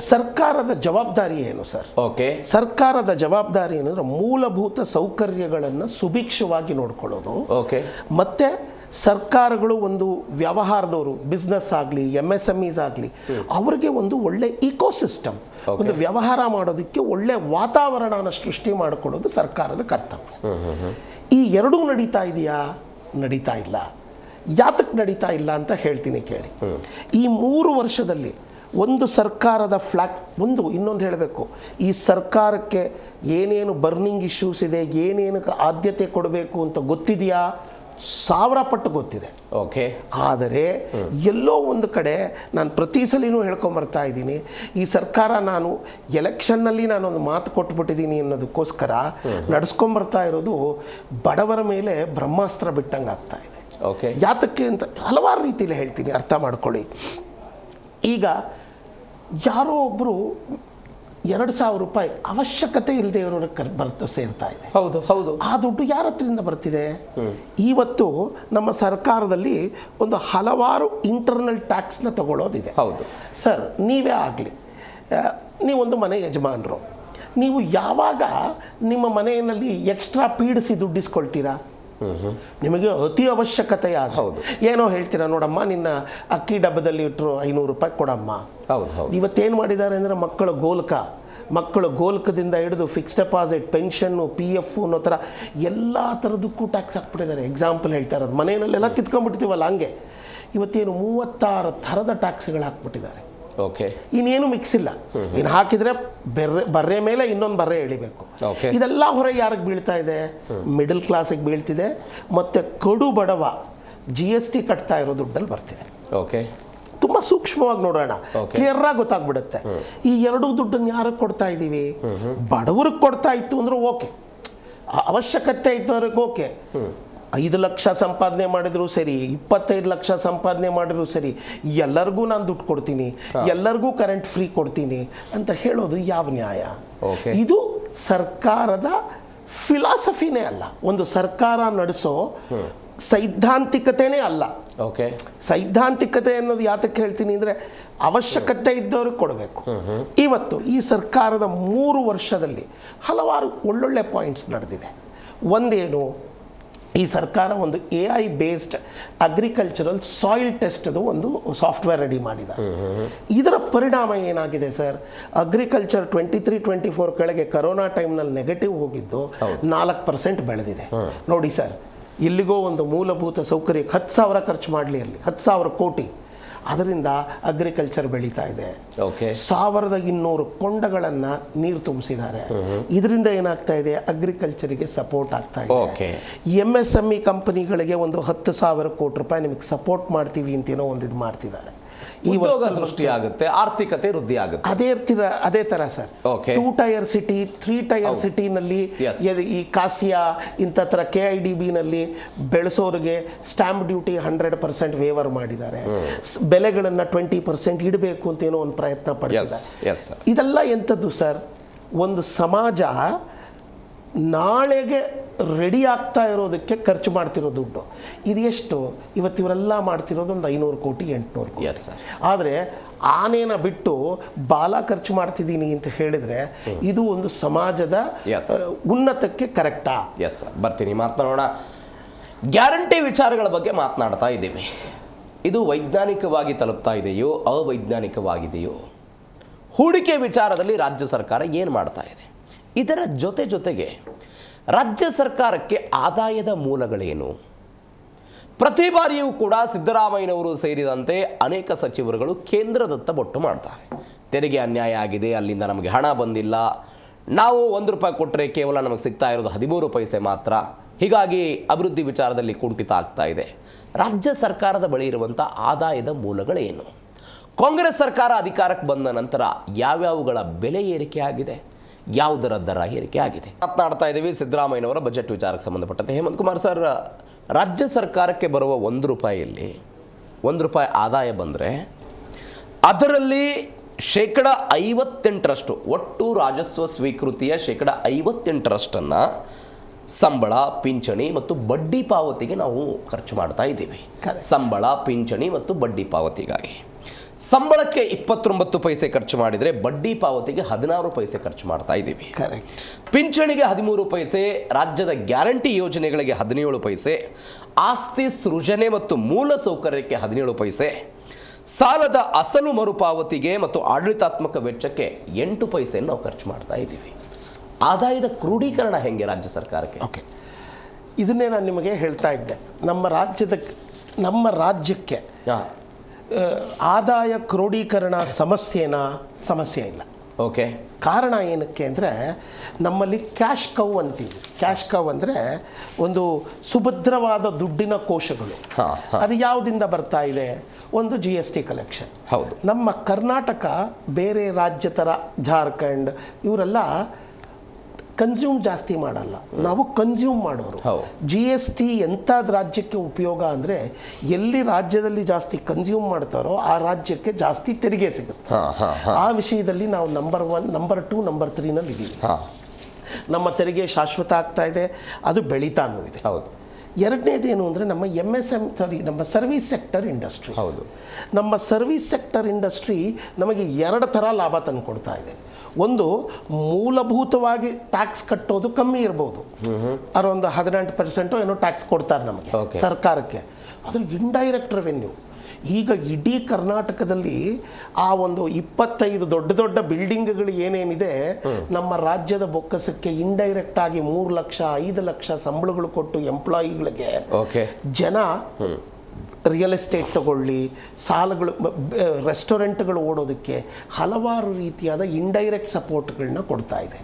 ಸರ್ಕಾರದ ಜವಾಬ್ದಾರಿ ಏನು ಸರ್? ಓಕೆ, ಸರ್ಕಾರದ ಜವಾಬ್ದಾರಿ ಏನಂದ್ರೆ ಮೂಲಭೂತ ಸೌಕರ್ಯಗಳನ್ನು ಸುಭಿಕ್ಷವಾಗಿ ನೋಡ್ಕೊಳ್ಳೋದು. ಓಕೆ, ಮತ್ತೆ ಸರ್ಕಾರಗಳು ಒಂದು ವ್ಯವಹಾರದವರು, ಬಿಸ್ನೆಸ್ ಆಗಲಿ MSMEs ಆಗಲಿ, ಅವರಿಗೆ ಒಂದು ಒಳ್ಳೆ ಇಕೋಸಿಸ್ಟಮ್, ಒಂದು ವ್ಯವಹಾರ ಮಾಡೋದಕ್ಕೆ ಒಳ್ಳೆ ವಾತಾವರಣನ ಸೃಷ್ಟಿ ಮಾಡಿಕೊಡೋದು ಸರ್ಕಾರದ ಕರ್ತವ್ಯ. ಈ ಎರಡೂ ನಡೀತಾ ಇದೆಯಾ? ನಡೀತಾ ಇಲ್ಲ. ಯಾತಕ್ಕೆ ನಡೀತಾ ಇಲ್ಲ ಅಂತ ಹೇಳ್ತೀನಿ ಕೇಳಿ. ಈ 3 ವರ್ಷದಲ್ಲಿ ಒಂದು ಸರ್ಕಾರದ ಇನ್ನೊಂದು ಹೇಳಬೇಕು, ಈ ಸರ್ಕಾರಕ್ಕೆ ಏನೇನು ಬರ್ನಿಂಗ್ ಇಶ್ಯೂಸ್ ಇದೆ, ಏನೇನಕ್ಕೆ ಆದ್ಯತೆ ಕೊಡಬೇಕು ಅಂತ ಗೊತ್ತಿದೆಯಾ? 1000 ಪಟ್ಟು ಗೊತ್ತಿದೆ. ಓಕೆ, ಆದರೆ ಎಲ್ಲೋ ಒಂದು ಕಡೆ ನಾನು ಪ್ರತಿ ಸಲಿನೂ ಹೇಳ್ಕೊಂಬರ್ತಾ ಇದ್ದೀನಿ, ಈ ಸರ್ಕಾರ ನಾನು ಎಲೆಕ್ಷನ್ನಲ್ಲಿ ನಾನೊಂದು ಮಾತು ಕೊಟ್ಬಿಟ್ಟಿದ್ದೀನಿ ಅನ್ನೋದಕ್ಕೋಸ್ಕರ ನಡೆಸ್ಕೊಂಬರ್ತಾ ಇರೋದು ಬಡವರ ಮೇಲೆ ಬ್ರಹ್ಮಾಸ್ತ್ರ ಬಿಟ್ಟಂಗೆ ಆಗ್ತಾ ಇದೆ. ಓಕೆ, ಯಾತಕ್ಕೆ ಅಂತ ಹಲವಾರು ರೀತಿಯಲ್ಲಿ ಹೇಳ್ತೀನಿ, ಅರ್ಥ ಮಾಡ್ಕೊಳ್ಳಿ. ಈಗ ಯಾರೋ ಒಬ್ಬರು 2,000 ರೂಪಾಯಿ ಅವಶ್ಯಕತೆ ಇಲ್ಲದೆ ಇರೋರಿಗೆ ಸೇರ್ತಾ ಇದೆ. ಹೌದು ಹೌದು. ಆ ದುಡ್ಡು ಯಾರ ಹತ್ರದಿಂದ ಬರ್ತಿದೆ? ಇವತ್ತು ನಮ್ಮ ಸರ್ಕಾರದಲ್ಲಿ ಒಂದು ಹಲವಾರು ಇಂಟರ್ನಲ್ ಟ್ಯಾಕ್ಸ್ನ ತಗೊಳ್ಳೋದಿದೆ. ಹೌದು ಸರ್, ನೀವೇ ಆಗಲಿ, ನೀವೊಂದು ಮನೆ ಯಜಮಾನರು, ನೀವು ಯಾವಾಗ ನಿಮ್ಮ ಮನೆಯಲ್ಲಿ ಎಕ್ಸ್ಟ್ರಾ ಪೀಡಿಸಿ ದುಡ್ಡಿಸ್ಕೊಳ್ತೀರಾ? ನಿಮಗೆ ಅತಿ ಅವಶ್ಯಕತೆ ಹೌದು. ಏನೋ ಹೇಳ್ತೀರಾ, ನೋಡಮ್ಮ ನಿನ್ನ ಅಕ್ಕಿ ಡಬ್ಬದಲ್ಲಿ ಇಟ್ಟರು 500 ರೂಪಾಯಿ ಕೊಡಮ್ಮ. ಇವತ್ತೇನು ಮಾಡಿದ್ದಾರೆ ಅಂದರೆ ಮಕ್ಕಳ ಗೋಲ್ಕದಿಂದ ಹಿಡಿದು ಫಿಕ್ಸ್ ಡೆಪಾಸಿಟ್, ಪೆನ್ಷನ್ನು, PF ಅನ್ನೋ ಥರ ಎಲ್ಲ ಥರದಕ್ಕೂ ಟ್ಯಾಕ್ಸ್ ಹಾಕ್ಬಿಟ್ಟಿದ್ದಾರೆ. ಎಕ್ಸಾಂಪಲ್ ಹೇಳ್ತಾ ಇರೋದು, ಮನೆಯಲ್ಲೆಲ್ಲ ಕಿತ್ಕೊಂಡ್ಬಿಡ್ತೀವಲ್ಲ ಹಂಗೆ ಇವತ್ತೇನು 36 ಥರದ ಟ್ಯಾಕ್ಸ್ಗಳು ಹಾಕ್ಬಿಟ್ಟಿದ್ದಾರೆ. ಓಕೆ, ಇನ್ನೇನು ಮಿಕ್ಸ್ ಇಲ್ಲ. ಇನ್ನು ಹಾಕಿದರೆ ಬರ್ರೆ ಮೇಲೆ ಇನ್ನೊಂದು ಬರ್ರೆ ಎಳಿಬೇಕು. ಇದೆಲ್ಲ ಹೊರೆ ಯಾರಿಗೆ ಬೀಳ್ತಾ ಇದೆ? ಮಿಡಲ್ ಕ್ಲಾಸಿಗೆ ಬೀಳ್ತಿದೆ. ಮತ್ತು ಕಡು ಬಡವ GST ಕಟ್ತಾ ಇರೋ ದುಡ್ಡಲ್ಲಿ ಬರ್ತಿದೆ. ಓಕೆ, ತುಂಬ ಸೂಕ್ಷ್ಮವಾಗಿ ನೋಡೋಣ, ಕ್ಲಿಯರ್ ಆಗಿ ಗೊತ್ತಾಗ್ಬಿಡುತ್ತೆ. ಈ ಎರಡೂ ದುಡ್ಡನ್ನು ಯಾರಿಗೆ ಕೊಡ್ತಾ ಇದ್ದೀವಿ? ಬಡವ್ರಿಗೆ ಕೊಡ್ತಾ ಇತ್ತು ಅಂದ್ರೆ ಓಕೆ, ಅವಶ್ಯಕತೆ ಇದ್ದವ್ರಿಗೆ ಓಕೆ. 5 ಲಕ್ಷ ಸಂಪಾದನೆ ಮಾಡಿದ್ರು ಸರಿ, 25 ಲಕ್ಷ ಸಂಪಾದನೆ ಮಾಡಿದ್ರು ಸರಿ, ಎಲ್ಲರಿಗೂ ನಾನು ದುಡ್ಡು ಕೊಡ್ತೀನಿ, ಎಲ್ಲರಿಗೂ ಕರೆಂಟ್ ಫ್ರೀ ಕೊಡ್ತೀನಿ ಅಂತ ಹೇಳೋದು ಯಾವ ನ್ಯಾಯ? ಇದು ಸರ್ಕಾರದ ಫಿಲಾಸಫಿನೇ ಅಲ್ಲ, ಒಂದು ಸರ್ಕಾರ ನಡೆಸೋ ಸೈದ್ಧಾಂತಿಕತೆನೇ ಅಲ್ಲ. ಓಕೆ, ಸೈದ್ಧಾಂತಿಕತೆ ಅನ್ನೋದು ಯಾತಕ್ಕೆ ಹೇಳ್ತೀನಿ ಅಂದರೆ ಅವಶ್ಯಕತೆ ಇದ್ದವ್ರಿಗೆ ಕೊಡಬೇಕು. ಇವತ್ತು ಈ ಸರ್ಕಾರದ 3 ವರ್ಷದಲ್ಲಿ ಹಲವಾರು ಒಳ್ಳೊಳ್ಳೆ ಪಾಯಿಂಟ್ಸ್ ನಡೆದಿದೆ. ಒಂದೇನು, ಈ ಸರ್ಕಾರ ಒಂದು AI ಬೇಸ್ಡ್ ಅಗ್ರಿಕಲ್ಚರಲ್ ಸಾಯಿಲ್ ಟೆಸ್ಟ್ದು ಒಂದು ಸಾಫ್ಟ್ವೇರ್ ರೆಡಿ ಮಾಡಿದೆ. ಇದರ ಪರಿಣಾಮ ಏನಾಗಿದೆ ಸರ್? ಅಗ್ರಿಕಲ್ಚರ್ 23-24 ಕೆಳಗೆ ಕರೋನಾ ಟೈಮ್ನಲ್ಲಿ ನೆಗೆಟಿವ್ ಹೋಗಿದ್ದು 4% ಬೆಳೆದಿದೆ. ನೋಡಿ ಸರ್, ಇಲ್ಲಿಗೋ ಒಂದು ಮೂಲಭೂತ ಸೌಕರ್ಯಕ್ಕೆ 10,000 ಖರ್ಚು ಮಾಡಲಿ, ಅಲ್ಲಿ 10,000 ಕೋಟಿ, ಅದರಿಂದ ಅಗ್ರಿಕಲ್ಚರ್ ಬೆಳೀತಾ ಇದೆ. 1200 ಕೊಂಡಗಳನ್ನು ನೀರು ತುಂಬಿಸಿದ್ದಾರೆ. ಇದರಿಂದ ಏನಾಗ್ತಾ ಇದೆ? ಅಗ್ರಿಕಲ್ಚರಿಗೆ ಸಪೋರ್ಟ್ ಆಗ್ತಾ ಇದೆ. MSME ಕಂಪನಿಗಳಿಗೆ ಒಂದು 10,000 ಕೋಟಿ ರೂಪಾಯಿ ನಿಮಗೆ ಸಪೋರ್ಟ್ ಮಾಡ್ತೀವಿ ಅಂತೇನೋ ಒಂದು ಇದು ಮಾಡ್ತಿದ್ದಾರೆ. ಉದ್ಯೋಗ ಸೃಷ್ಟಿ ಆಗುತ್ತೆ, ಆರ್ಥಿಕತೆ ವೃದ್ಧಿ ಆಗುತ್ತೆ. ಅದೇ ತರ ಸರ್, 2 ಟೈರ್ ಸಿಟಿ, 3 ಟೈರ್ ಸಿಟಿನಲ್ಲಿ ಈ ಕಾಸಿಯಾ ಇಂಥ ಥರ KIDB ನಲ್ಲಿ ಬೆಳೆಸೋರಿಗೆ ಸ್ಟಾಂಪ್ ಡ್ಯೂಟಿ 100% ವೇವರ್ ಮಾಡಿದ್ದಾರೆ. ಬೆಲೆಗಳನ್ನು 20% ಇಡಬೇಕು ಅಂತ ಏನೋ ಒಂದು ಪ್ರಯತ್ನ ಪಡ್ತಿದ್ದಾರೆ. ಇದೆಲ್ಲ ಎಂಥದ್ದು ಸರ್? ಒಂದು ಸಮಾಜ ನಾಳೆಗೆ ರೆಡಿ ಆಗ್ತಾ ಇರೋದಕ್ಕೆ ಖರ್ಚು ಮಾಡ್ತಿರೋ ದುಡ್ಡು ಇದು ಎಷ್ಟು? ಇವತ್ತು ಇವರೆಲ್ಲ ಮಾಡ್ತಿರೋದು ಒಂದು 500 ಕೋಟಿ 800 ಕೋಟಿ. ಆದರೆ ಆನೇನ ಬಿಟ್ಟು ಬಾಲ ಖರ್ಚು ಮಾಡ್ತಿದ್ದೀನಿ ಅಂತ ಹೇಳಿದರೆ ಇದು ಒಂದು ಸಮಾಜದ ಉನ್ನತಕ್ಕೆ ಕರೆಕ್ಟಾ? ಬರ್ತೀನಿ, ಮಾತನಾಡೋಣ. ಗ್ಯಾರಂಟಿ ವಿಚಾರಗಳ ಬಗ್ಗೆ ಮಾತನಾಡ್ತಾ ಇದ್ದೀವಿ. ಇದು ವೈಜ್ಞಾನಿಕವಾಗಿ ತಲುಪ್ತಾ ಇದೆಯೋ ಅವೈಜ್ಞಾನಿಕವಾಗಿದೆಯೋ? ಹೂಡಿಕೆ ವಿಚಾರದಲ್ಲಿ ರಾಜ್ಯ ಸರ್ಕಾರ ಏನು ಮಾಡ್ತಾ ಇದೆ? ಇದರ ಜೊತೆಗೆ ರಾಜ್ಯ ಸರ್ಕಾರಕ್ಕೆ ಆದಾಯದ ಮೂಲಗಳೇನು? ಪ್ರತಿ ಬಾರಿಯೂ ಕೂಡ ಸಿದ್ದರಾಮಯ್ಯನವರು ಸೇರಿದಂತೆ ಅನೇಕ ಸಚಿವರುಗಳು ಕೇಂದ್ರದತ್ತ ಬೊಟ್ಟು ಮಾಡ್ತಾರೆ. ತೆರಿಗೆ ಅನ್ಯಾಯ ಆಗಿದೆ, ಅಲ್ಲಿಂದ ನಮಗೆ ಹಣ ಬಂದಿಲ್ಲ, ನಾವು 1 ರೂಪಾಯಿ ಕೊಟ್ಟರೆ ಕೇವಲ ನಮಗೆ ಸಿಗ್ತಾ ಇರೋದು 13 ಪೈಸೆ ಮಾತ್ರ, ಹೀಗಾಗಿ ಅಭಿವೃದ್ಧಿ ವಿಚಾರದಲ್ಲಿ ಕುಂಠಿತ ಆಗ್ತಾ ಇದೆ. ರಾಜ್ಯ ಸರ್ಕಾರದ ಬಳಿ ಇರುವಂಥ ಆದಾಯದ ಮೂಲಗಳೇನು? ಕಾಂಗ್ರೆಸ್ ಸರ್ಕಾರ ಅಧಿಕಾರಕ್ಕೆ ಬಂದ ನಂತರ ಯಾವ್ಯಾವುಗಳ ಬೆಲೆ ಏರಿಕೆ ಆಗಿದೆ, ಯಾವುದರ ದರ ಏರಿಕೆ ಆಗಿದೆ ಮಾತನಾಡ್ತಾ ಇದ್ದೀವಿ. ಸಿದ್ದರಾಮಯ್ಯನವರ ಬಜೆಟ್ ವಿಚಾರಕ್ಕೆ ಸಂಬಂಧಪಟ್ಟಂತೆ ಹೇಮಂತ್ ಕುಮಾರ್ ಸರ್, ರಾಜ್ಯ ಸರ್ಕಾರಕ್ಕೆ ಬರುವ ₹1 ₹1 ಆದಾಯ ಬಂದರೆ ಅದರಲ್ಲಿ 58% ಒಟ್ಟು ರಾಜಸ್ವ ಸ್ವೀಕೃತಿಯ 58% ಸಂಬಳ, ಪಿಂಚಣಿ ಮತ್ತು ಬಡ್ಡಿ ಪಾವತಿಗೆ ನಾವು ಖರ್ಚು ಮಾಡ್ತಾ ಇದ್ದೀವಿ. ಸಂಬಳ, ಪಿಂಚಣಿ ಮತ್ತು ಬಡ್ಡಿ ಪಾವತಿಗಾಗಿ ಸಂಬಳಕ್ಕೆ 29 ಪೈಸೆ ಖರ್ಚು ಮಾಡಿದರೆ ಬಡ್ಡಿ ಪಾವತಿಗೆ 16 ಪೈಸೆ ಖರ್ಚು ಮಾಡ್ತಾ ಇದ್ದೀವಿ. ಪಿಂಚಣಿಗೆ 13 ಪೈಸೆ, ರಾಜ್ಯದ ಗ್ಯಾರಂಟಿ ಯೋಜನೆಗಳಿಗೆ 17 ಪೈಸೆ, ಆಸ್ತಿ ಸೃಜನೆ ಮತ್ತು ಮೂಲ ಸೌಕರ್ಯಕ್ಕೆ 17 ಪೈಸೆ, ಸಾಲದ ಅಸಲು ಮರುಪಾವತಿಗೆ ಮತ್ತು ಆಡಳಿತಾತ್ಮಕ ವೆಚ್ಚಕ್ಕೆ 8 ಪೈಸೆಯನ್ನು ನಾವು ಖರ್ಚು ಮಾಡ್ತಾ ಇದ್ದೀವಿ. ಆದಾಯದ ಕ್ರೋಢೀಕರಣ ಹೆಂಗೆ ರಾಜ್ಯ ಸರ್ಕಾರಕ್ಕೆ? ಓಕೆ, ಇದನ್ನೇ ನಾನು ನಿಮಗೆ ಹೇಳ್ತಾ ಇದ್ದೆ. ನಮ್ಮ ರಾಜ್ಯಕ್ಕೆ ಆದಾಯ ಕ್ರೋಢೀಕರಣ ಸಮಸ್ಯೆ ಇಲ್ಲ. ಓಕೆ, ಕಾರಣ ಏನಕ್ಕೆ ಅಂದರೆ ನಮ್ಮಲ್ಲಿ ಕ್ಯಾಶ್ ಕೌ ಅಂತೀವಿ. ಕ್ಯಾಶ್ ಕೌ ಅಂದರೆ ಒಂದು ಸುಭದ್ರವಾದ ದುಡ್ಡಿನ ಕೋಶಗಳು. ಅದು ಯಾವುದಿಂದ ಬರ್ತಾ ಇದೆ? ಒಂದು GST ಕಲೆಕ್ಷನ್. ಹೌದು. ನಮ್ಮ ಕರ್ನಾಟಕ ಬೇರೆ ರಾಜ್ಯ ಥರ ಜಾರ್ಖಂಡ್ ಇವರೆಲ್ಲ ಕನ್ಸ್ಯೂಮ್ ಜಾಸ್ತಿ ಮಾಡಲ್ಲ, ನಾವು ಕನ್ಸ್ಯೂಮ್ ಮಾಡೋರು. GST ಎಂಥದ್ದು ರಾಜ್ಯಕ್ಕೆ ಉಪಯೋಗ ಅಂದರೆ ಎಲ್ಲಿ ರಾಜ್ಯದಲ್ಲಿ ಜಾಸ್ತಿ ಕನ್ಸ್ಯೂಮ್ ಮಾಡ್ತಾರೋ ಆ ರಾಜ್ಯಕ್ಕೆ ಜಾಸ್ತಿ ತೆರಿಗೆ ಸಿಗುತ್ತೆ. ಆ ವಿಷಯದಲ್ಲಿ ನಾವು ನಂಬರ್ 1, ನಂಬರ್ 2, ನಂಬರ್ 3ನಲ್ಲಿ ಇದ್ದೀವಿ. ನಮ್ಮ ತೆರಿಗೆ ಶಾಶ್ವತ ಆಗ್ತಾ ಇದೆ, ಅದು ಬೆಳೀತಾನೂ ಇದೆ. ಹೌದು. ಎರಡನೇದೇನು ಅಂದರೆ ನಮ್ಮ ನಮ್ಮ ಸರ್ವಿಸ್ ಸೆಕ್ಟರ್ ಇಂಡಸ್ಟ್ರಿ. ಹೌದು. ನಮ್ಮ ಸರ್ವಿಸ್ ಸೆಕ್ಟರ್ ಇಂಡಸ್ಟ್ರಿ ನಮಗೆ 2 ಥರ ಲಾಭ ತಂದು ಕೊಡ್ತಾ ಇದೆ. ಒಂದು, ಮೂಲಭೂತವಾಗಿ ಟ್ಯಾಕ್ಸ್ ಕಟ್ಟೋದು ಕಮ್ಮಿ ಇರ್ಬೋದು, ಅದೊಂದು 18% ಏನೋ ಟ್ಯಾಕ್ಸ್ ಕೊಡ್ತಾರೆ ನಮಗೆ ಸರ್ಕಾರಕ್ಕೆ. ಅದ್ರ ಇಂಡೈರೆಕ್ಟ್ ರೆವೆನ್ಯೂ ಈಗ ಇಡೀ ಕರ್ನಾಟಕದಲ್ಲಿ ಆ ಒಂದು 25 ದೊಡ್ಡ ಬಿಲ್ಡಿಂಗ್ಗಳು ಏನೇನಿದೆ ನಮ್ಮ ರಾಜ್ಯದ ಬೊಕ್ಕಸಕ್ಕೆ ಇಂಡೈರೆಕ್ಟ್ ಆಗಿ 3 ಲಕ್ಷ 5 ಲಕ್ಷ ಸಂಬಳಗಳು ಕೊಟ್ಟು ಎಂಪ್ಲಾಯಿಗಳಿಗೆ ಜನ ರಿಯಲ್ ಎಸ್ಟೇಟ್ ತಗೊಳ್ಳಿ, ಸಾಲಗಳು, ರೆಸ್ಟೋರೆಂಟ್ಗಳು ಓಡೋದಕ್ಕೆ ಹಲವಾರು ರೀತಿಯಾದ ಇಂಡೈರೆಕ್ಟ್ ಸಪೋರ್ಟ್ಗಳನ್ನ ಕೊಡ್ತಾ ಇದೆ.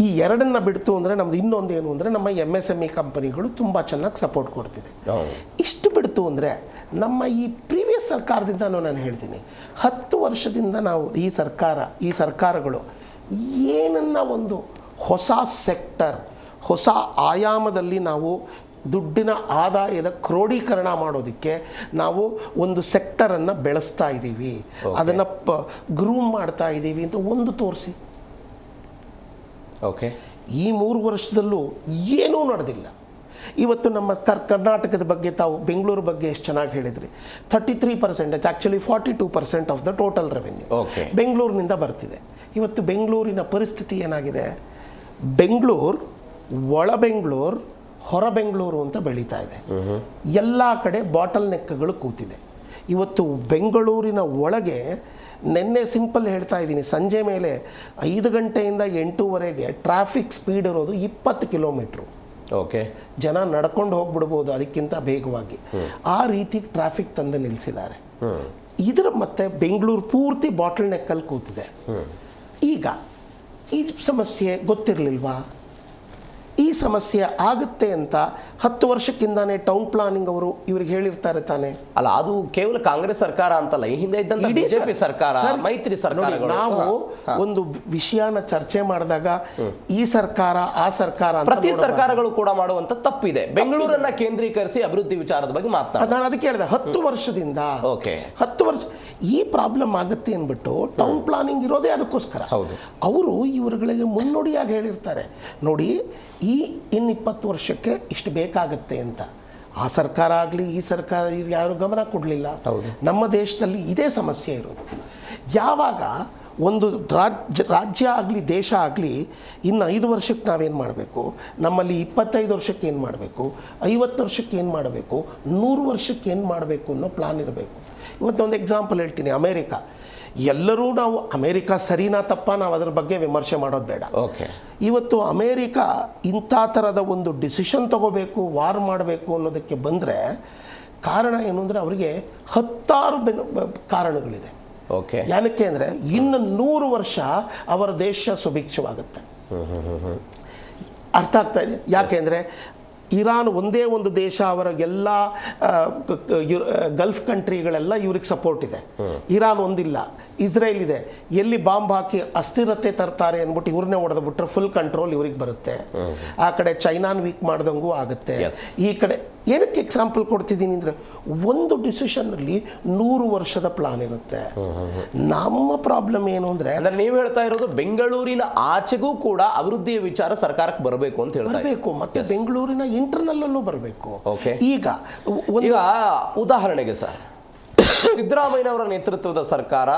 ಈ ಎರಡನ್ನ ಬಿಡ್ತು ಅಂದರೆ ನಮ್ದು ಇನ್ನೊಂದು ಏನು ಅಂದರೆ ನಮ್ಮ MSME ಕಂಪನಿಗಳು ತುಂಬ ಚೆನ್ನಾಗಿ ಸಪೋರ್ಟ್ ಕೊಡ್ತಿದೆ. ಇಷ್ಟು ಬಿಡ್ತು ಅಂದರೆ ನಮ್ಮ ಈ ಪ್ರೀವಿಯಸ್ ಸರ್ಕಾರದಿಂದ ನಾನು ಹೇಳ್ತೀನಿ, 10 ವರ್ಷದಿಂದ ನಾವು ಈ ಸರ್ಕಾರಗಳು ಏನನ್ನ ಒಂದು ಹೊಸ ಸೆಕ್ಟರ್, ಹೊಸ ಆಯಾಮದಲ್ಲಿ ನಾವು ದುಡ್ಡಿನ ಆದಾಯದ ಕ್ರೋಢೀಕರಣ ಮಾಡೋದಕ್ಕೆ ನಾವು ಒಂದು ಸೆಕ್ಟರನ್ನು ಬೆಳೆಸ್ತಾ ಇದ್ದೀವಿ, ಅದನ್ನು ಗ್ರೂಮ್ ಮಾಡ್ತಾ ಇದ್ದೀವಿ ಅಂತ ಒಂದು ತೋರಿಸಿ. ಓಕೆ, ಈ 3 ವರ್ಷದಲ್ಲೂ ಏನೂ ನಡೆದಿಲ್ಲ. ಇವತ್ತು ನಮ್ಮ ಕರ್ನಾಟಕದ ಬಗ್ಗೆ ತಾವು ಬೆಂಗಳೂರು ಬಗ್ಗೆ ಎಷ್ಟು ಚೆನ್ನಾಗಿ ಹೇಳಿದ್ರಿ. 33%, it's actually 42% of the total revenue ಬೆಂಗಳೂರಿನಿಂದ ಬರ್ತಿದೆ. ಇವತ್ತು ಬೆಂಗಳೂರಿನ ಪರಿಸ್ಥಿತಿ ಏನಾಗಿದೆ? ಬೆಂಗಳೂರು, ಒಳ ಬೆಂಗಳೂರು, ಹೊರ ಬೆಂಗಳೂರು ಅಂತ ಬೆಳೀತಾ ಇದೆ. ಎಲ್ಲ ಕಡೆ ಬಾಟಲ್ ನೆಕ್ಗಳು ಕೂತಿದೆ. ಇವತ್ತು ಬೆಂಗಳೂರಿನ ಒಳಗೆ ನಿನ್ನೆ ಸಿಂಪಲ್ ಹೇಳ್ತಾ ಇದ್ದೀನಿ, ಸಂಜೆ ಮೇಲೆ 5 ಗಂಟೆಯಿಂದ 8:00ವರೆಗೆ ಟ್ರಾಫಿಕ್ ಸ್ಪೀಡ್ ಇರೋದು 20 ಕಿಲೋಮೀಟ್ರು. ಜನ ನಡ್ಕೊಂಡು ಹೋಗ್ಬಿಡ್ಬೋದು ಅದಕ್ಕಿಂತ ವೇಗವಾಗಿ. ಆ ರೀತಿ ಟ್ರಾಫಿಕ್ ತಂದು ನಿಲ್ಲಿಸಿದ್ದಾರೆ. ಇದರ ಮತ್ತೆ ಬೆಂಗಳೂರು ಪೂರ್ತಿ ಬಾಟಲ್ ನೆಕ್ಕಲ್ಲಿ ಕೂತಿದೆ. ಈಗ ಈ ಸಮಸ್ಯೆ ಗೊತ್ತಿರಲಿಲ್ವಾ? ಈ ಸಮಸ್ಯೆ ಆಗುತ್ತೆ ಅಂತ 10 ವರ್ಷಕ್ಕಿಂತಾನೆ ಟೌನ್ ಪ್ಲಾನಿಂಗ್ ಅವರು ಇವ್ರಿಗೆ ಹೇಳಿರ್ತಾರೆ ತಾನೆ. ಅಲ್ಲ, ಅದು ಕೇವಲ ಕಾಂಗ್ರೆಸ್ ಸರ್ಕಾರ ಅಂತಲ್ಲ, ಈ ಹಿಂದೆ ಇದ್ದಂತ ಬಿಜೆಪಿ ಸರ್ಕಾರ, ಮೈತ್ರಿ ಸರ್ಕಾರ. ನಾವು ಒಂದು ವಿಷಯನ ಚರ್ಚೆ ಮಾಡಿದಾಗ ಈ ಸರ್ಕಾರ ಆ ಸರ್ಕಾರ ಪ್ರತಿ ಸರ್ಕಾರಗಳು ಕೂಡ ಮಾಡುವಂತ ತಪ್ಪಿದೆ. ಬೆಂಗಳೂರನ್ನ ಕೇಂದ್ರೀಕರಿಸಿ ಅಭಿವೃದ್ಧಿ ವಿಚಾರದ ಬಗ್ಗೆ ಮಾತನಾಡ ನಾನು ಅದಕ್ಕೆ ಹೇಳಿದೆ 10 ವರ್ಷದಿಂದ 10 ವರ್ಷ ಈ ಪ್ರಾಬ್ಲಮ್ ಆಗುತ್ತೆ ಅಂದ್ಬಿಟ್ಟು ಟೌನ್ ಪ್ಲಾನಿಂಗ್ ಇರೋದೇ ಅದಕ್ಕೋಸ್ಕರ. ಅವರು ಇವರುಗಳಿಗೆ ಮುನ್ನುಡಿಯಾಗಿ ಹೇಳಿರ್ತಾರೆ, ನೋಡಿ ಇನ್ನು 20 ವರ್ಷಕ್ಕೆ ಇಷ್ಟು ಬೇಕಾಗತ್ತೆ ಅಂತ. ಆ ಸರ್ಕಾರ ಆಗಲಿ ಈ ಸರ್ಕಾರ ಯಾರು ಗಮನ ಕೊಡಲಿಲ್ಲ. ನಮ್ಮ ದೇಶದಲ್ಲಿ ಇದೇ ಸಮಸ್ಯೆ ಇರೋದು. ಯಾವಾಗ ಒಂದು ರಾಜ್ಯ ಆಗಲಿ ದೇಶ ಆಗಲಿ ಇನ್ನು 5 ವರ್ಷಕ್ಕೆ ನಾವೇನು ಮಾಡಬೇಕು, ನಮ್ಮಲ್ಲಿ 25 ವರ್ಷಕ್ಕೆ ಏನು ಮಾಡಬೇಕು, 50 ವರ್ಷಕ್ಕೆ ಏನು ಮಾಡಬೇಕು, 100 ವರ್ಷಕ್ಕೆ ಏನು ಮಾಡಬೇಕು ಅನ್ನೋ ಪ್ಲಾನ್ ಇರಬೇಕು. ಇವತ್ತೊಂದು ಎಕ್ಸಾಂಪಲ್ ಹೇಳ್ತೀನಿ. ಅಮೇರಿಕಾ, ಎಲ್ಲರೂ ನಾವು ಅಮೇರಿಕಾ ಸರಿನಾ ತಪ್ಪ ನಾವು ಅದರ ಬಗ್ಗೆ ವಿಮರ್ಶೆ ಮಾಡೋದು ಬೇಡ. ಇವತ್ತು ಅಮೇರಿಕಾ ಇಂಥ ಥರದ ಒಂದು ಡಿಸಿಷನ್ ತಗೋಬೇಕು, ವಾರ್ ಮಾಡಬೇಕು ಅನ್ನೋದಕ್ಕೆ ಬಂದರೆ ಕಾರಣ ಏನು ಅಂದರೆ ಅವರಿಗೆ 10 ಕಾರಣಗಳಿದೆ. ಏನಕ್ಕೆ ಅಂದರೆ ಇನ್ನು 100 ವರ್ಷ ಅವರ ದೇಶ ಸುಭಿಕ್ಷವಾಗುತ್ತೆ. ಅರ್ಥ ಆಗ್ತಾ ಇದೆ? ಯಾಕೆಂದರೆ ಇರಾನ್ ಒಂದೇ ಒಂದು ದೇಶ, ಅವರ ಎಲ್ಲ ಗಲ್ಫ್ ಕಂಟ್ರಿಗಳೆಲ್ಲ ಇವ್ರಿಗೆ ಸಪೋರ್ಟ್ ಇದೆ. ಇರಾನ್ ಒಂದಿಲ್ಲ, ಇಸ್ರೇಲ್ ಇದೆ. ಎಲ್ಲಿ ಬಾಂಬ್ ಹಾಕಿ ಅಸ್ಥಿರತೆ ತರ್ತಾರೆ ಅಂದ್ಬಿಟ್ಟು ಇವ್ರನ್ನೇ ಹೊಡೆದು ಬಿಟ್ರೆ ಫುಲ್ ಕಂಟ್ರೋಲ್ ಇವ್ರಿಗೆ ಬರುತ್ತೆ. ಆ ಕಡೆ ಚೈನಾನ್ ವೀಕ್ ಮಾಡ್ದಂಗೂ ಆಗುತ್ತೆ. ಈ ಕಡೆ ಏನಕ್ಕೆ ಎಕ್ಸಾಂಪಲ್ ಕೊಡ್ತಿದ್ದೀನಿ ಅಂದರೆ, ಒಂದು ಡಿಸಿಷನ್ನಲ್ಲಿ 100 ವರ್ಷದ ಪ್ಲಾನ್ ಇರುತ್ತೆ. ನಮ್ಮ ಪ್ರಾಬ್ಲಮ್ ಏನು ಅಂದರೆ, ನೀವು ಹೇಳ್ತಾ ಇರೋದು ಬೆಂಗಳೂರಿನ ಆಚೆಗೂ ಕೂಡ ಅಭಿವೃದ್ಧಿಯ ವಿಚಾರ ಸರ್ಕಾರಕ್ಕೆ ಬರಬೇಕು ಅಂತ ಬರಬೇಕು, ಮತ್ತೆ ಬೆಂಗಳೂರಿನ ಇಂಟರ್ನಲ್ ಅಲ್ಲೂ ಬರಬೇಕು. ಈಗ ಉದಾಹರಣೆಗೆ ಸರ್, ಸಿದ್ದರಾಮಯ್ಯನವರ ನೇತೃತ್ವದ ಸರ್ಕಾರ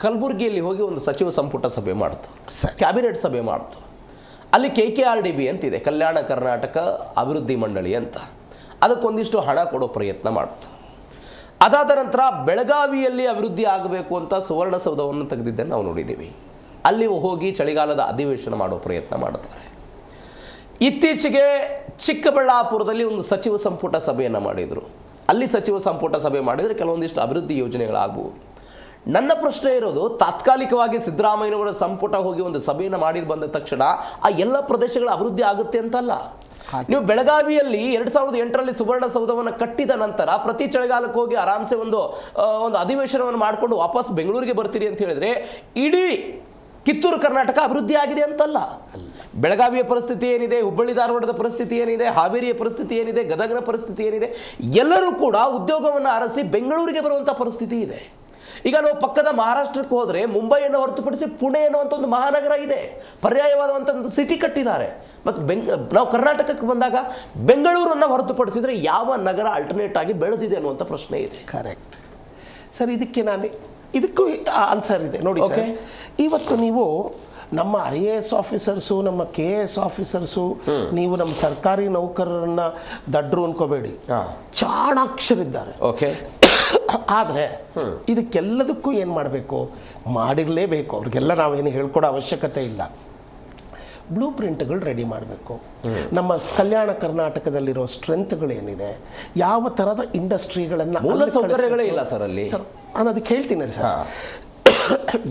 ಕಲಬುರಗಿಯಲ್ಲಿ ಹೋಗಿ ಒಂದು ಸಚಿವ ಸಂಪುಟ ಸಭೆ ಮಾಡ್ತು, ಕ್ಯಾಬಿನೆಟ್ ಸಭೆ ಮಾಡ್ತು. ಅಲ್ಲಿ KKRDB ಅಂತಿದೆ, ಕಲ್ಯಾಣ ಕರ್ನಾಟಕ ಅಭಿವೃದ್ಧಿ ಮಂಡಳಿ ಅಂತ. ಅದಕ್ಕೊಂದಿಷ್ಟು ಹಣ ಕೊಡೋ ಪ್ರಯತ್ನ ಮಾಡ್ತು. ಅದಾದ ನಂತರ ಬೆಳಗಾವಿಯಲ್ಲಿ ಅಭಿವೃದ್ಧಿ ಆಗಬೇಕು ಅಂತ ಸುವರ್ಣಸೌಧವನ್ನು ತೆಗೆದಿದ್ದನ್ನು ನಾವು ನೋಡಿದ್ದೀವಿ. ಅಲ್ಲಿ ಹೋಗಿ ಚಳಿಗಾಲದ ಅಧಿವೇಶನ ಮಾಡೋ ಪ್ರಯತ್ನ ಮಾಡ್ತಾರೆ. ಇತ್ತೀಚೆಗೆ ಚಿಕ್ಕಬಳ್ಳಾಪುರದಲ್ಲಿ ಒಂದು ಸಚಿವ ಸಂಪುಟ ಸಭೆಯನ್ನು ಮಾಡಿದರು. ಅಲ್ಲಿ ಸಚಿವ ಸಂಪುಟ ಸಭೆ ಮಾಡಿದರೆ ಕೆಲವೊಂದಿಷ್ಟು ಅಭಿವೃದ್ಧಿ ಯೋಜನೆಗಳಾಗಬಹುದು. ನನ್ನ ಪ್ರಶ್ನೆ ಇರೋದು, ತಾತ್ಕಾಲಿಕವಾಗಿ ಸಿದ್ದರಾಮಯ್ಯನವರ ಸಂಪುಟ ಹೋಗಿ ಒಂದು ಸಭೆಯನ್ನು ಮಾಡಿ ಬಂದ ತಕ್ಷಣ ಆ ಎಲ್ಲ ಪ್ರದೇಶಗಳ ಅಭಿವೃದ್ಧಿ ಆಗುತ್ತೆ ಅಂತಲ್ಲ. ನೀವು ಬೆಳಗಾವಿಯಲ್ಲಿ 2008ರಲ್ಲಿ ಸುವರ್ಣಸೌಧವನ್ನು ಕಟ್ಟಿದ ನಂತರ ಪ್ರತಿ ಚಳಿಗಾಲಕ್ಕೆ ಹೋಗಿ ಆರಾಮ್ಸೆ ಒಂದು ಅಧಿವೇಶನವನ್ನು ಮಾಡಿಕೊಂಡು ವಾಪಸ್ ಬೆಂಗಳೂರಿಗೆ ಬರ್ತೀರಿ ಅಂತ ಹೇಳಿದ್ರೆ ಇಡೀ ಕಿತ್ತೂರು ಕರ್ನಾಟಕ ಅಭಿವೃದ್ಧಿ ಆಗಿದೆ ಅಂತಲ್ಲ. ಬೆಳಗಾವಿಯ ಪರಿಸ್ಥಿತಿ ಏನಿದೆ, ಹುಬ್ಬಳ್ಳಿ ಧಾರವಾಡದ ಪರಿಸ್ಥಿತಿ ಏನಿದೆ, ಹಾವೇರಿಯ ಪರಿಸ್ಥಿತಿ ಏನಿದೆ, ಗದಗನ ಪರಿಸ್ಥಿತಿ ಏನಿದೆ, ಎಲ್ಲರೂ ಕೂಡ ಉದ್ಯೋಗವನ್ನು ಅರಸಿ ಬೆಂಗಳೂರಿಗೆ ಬರುವಂಥ ಪರಿಸ್ಥಿತಿ ಇದೆ. ಈಗ ನಾವು ಪಕ್ಕದ ಮಹಾರಾಷ್ಟ್ರಕ್ಕೆ ಹೋದರೆ ಮುಂಬೈಯನ್ನು ಹೊರತುಪಡಿಸಿ ಪುಣೆ ಅನ್ನುವಂಥ ಒಂದು ಮಹಾನಗರ ಇದೆ, ಪರ್ಯಾಯವಾದಂಥ ಒಂದು ಸಿಟಿ ಕಟ್ಟಿದ್ದಾರೆ. ಮತ್ತು ನಾವು ಕರ್ನಾಟಕಕ್ಕೆ ಬಂದಾಗ ಬೆಂಗಳೂರನ್ನು ಹೊರತುಪಡಿಸಿದರೆ ಯಾವ ನಗರ ಅಲ್ಟರ್ನೇಟ್ ಆಗಿ ಬೆಳೆದಿದೆ ಅನ್ನುವಂಥ ಪ್ರಶ್ನೆ ಇದೆ. Correct sir. ಇದಕ್ಕೂ ಆನ್ಸರ್ ಇದೆ ನೋಡಿ ಸರ್. ಇವತ್ತು ನೀವು ನಮ್ಮ IAS ಆಫೀಸರ್ಸು, ನಮ್ಮ KAS ಆಫೀಸರ್ಸು, ನೀವು ನಮ್ಮ ಸರ್ಕಾರಿ ನೌಕರರನ್ನ ದಡ್ರು ಅನ್ಕೋಬೇಡಿ, ಚಾಣಾಕ್ಷರಿದ್ದಾರೆ. ಆದರೆ ಇದಕ್ಕೆಲ್ಲದಕ್ಕೂ ಏನು ಮಾಡಬೇಕು, ಮಾಡಿರಲೇಬೇಕು. ಅವ್ರಿಗೆಲ್ಲ ನಾವೇನು ಹೇಳ್ಕೊಡೋ ಅವಶ್ಯಕತೆ ಇಲ್ಲ. ಬ್ಲೂ ಪ್ರಿಂಟ್ಗಳು ರೆಡಿ ಮಾಡಬೇಕು. ನಮ್ಮ ಕಲ್ಯಾಣ ಕರ್ನಾಟಕದಲ್ಲಿರೋ ಸ್ಟ್ರೆಂತ್ಗಳೇನಿದೆ, ಯಾವ ಥರದ ಇಂಡಸ್ಟ್ರಿಗಳನ್ನು, ಮೂಲಸೌಕರ್ಯಗಳೇ ಇಲ್ಲ ಸರ್ ಅಲ್ಲಿ. ಸರ್ ನಾನು ಅದಕ್ಕೆ ಹೇಳ್ತೀನಿ ರೀ ಸರ್,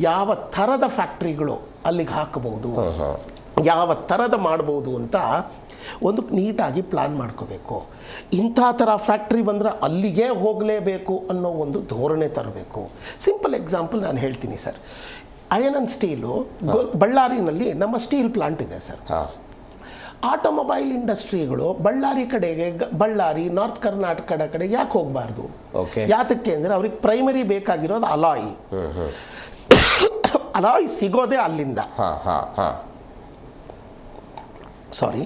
ಯಾವ ಥರದ ಫ್ಯಾಕ್ಟ್ರಿಗಳು ಅಲ್ಲಿಗೆ ಹಾಕಬಹುದು, ಯಾವ ಥರದ ಮಾಡ್ಬೋದು ಅಂತ ಒಂದು ನೀಟಾಗಿ ಪ್ಲಾನ್ ಮಾಡ್ಕೋಬೇಕು. ಇಂಥ ಥರ ಫ್ಯಾಕ್ಟ್ರಿ ಬಂದರೆ ಅಲ್ಲಿಗೆ ಹೋಗಲೇಬೇಕು ಅನ್ನೋ ಒಂದು ಧೋರಣೆ ತರಬೇಕು. ಸಿಂಪಲ್ ಎಕ್ಸಾಂಪಲ್ ನಾನು ಹೇಳ್ತೀನಿ ಸರ್. ಐರನ್ ಆ್ಯಂಡ್ ಸ್ಟೀಲು ಬಳ್ಳಾರಿನಲ್ಲಿ ನಮ್ಮ ಸ್ಟೀಲ್ ಪ್ಲಾಂಟ್ ಇದೆ ಸರ್. ಆಟೋಮೊಬೈಲ್ ಇಂಡಸ್ಟ್ರಿಗಳು ಬಳ್ಳಾರಿ ಕಡೆಗೆ, ಬಳ್ಳಾರಿ ನಾರ್ತ್ ಕರ್ನಾಟಕದ ಕಡೆ ಯಾಕೆ ಹೋಗಬಾರ್ದು? ಯಾತಕ್ಕೆ ಅಂದರೆ ಅವ್ರಿಗೆ ಪ್ರೈಮರಿ ಬೇಕಾಗಿರೋದು ಅಲಾಯ್. ಅಲಾಯ್ ಸಿಗೋದೇ ಅಲ್ಲಿಂದ, ಸಾರಿ,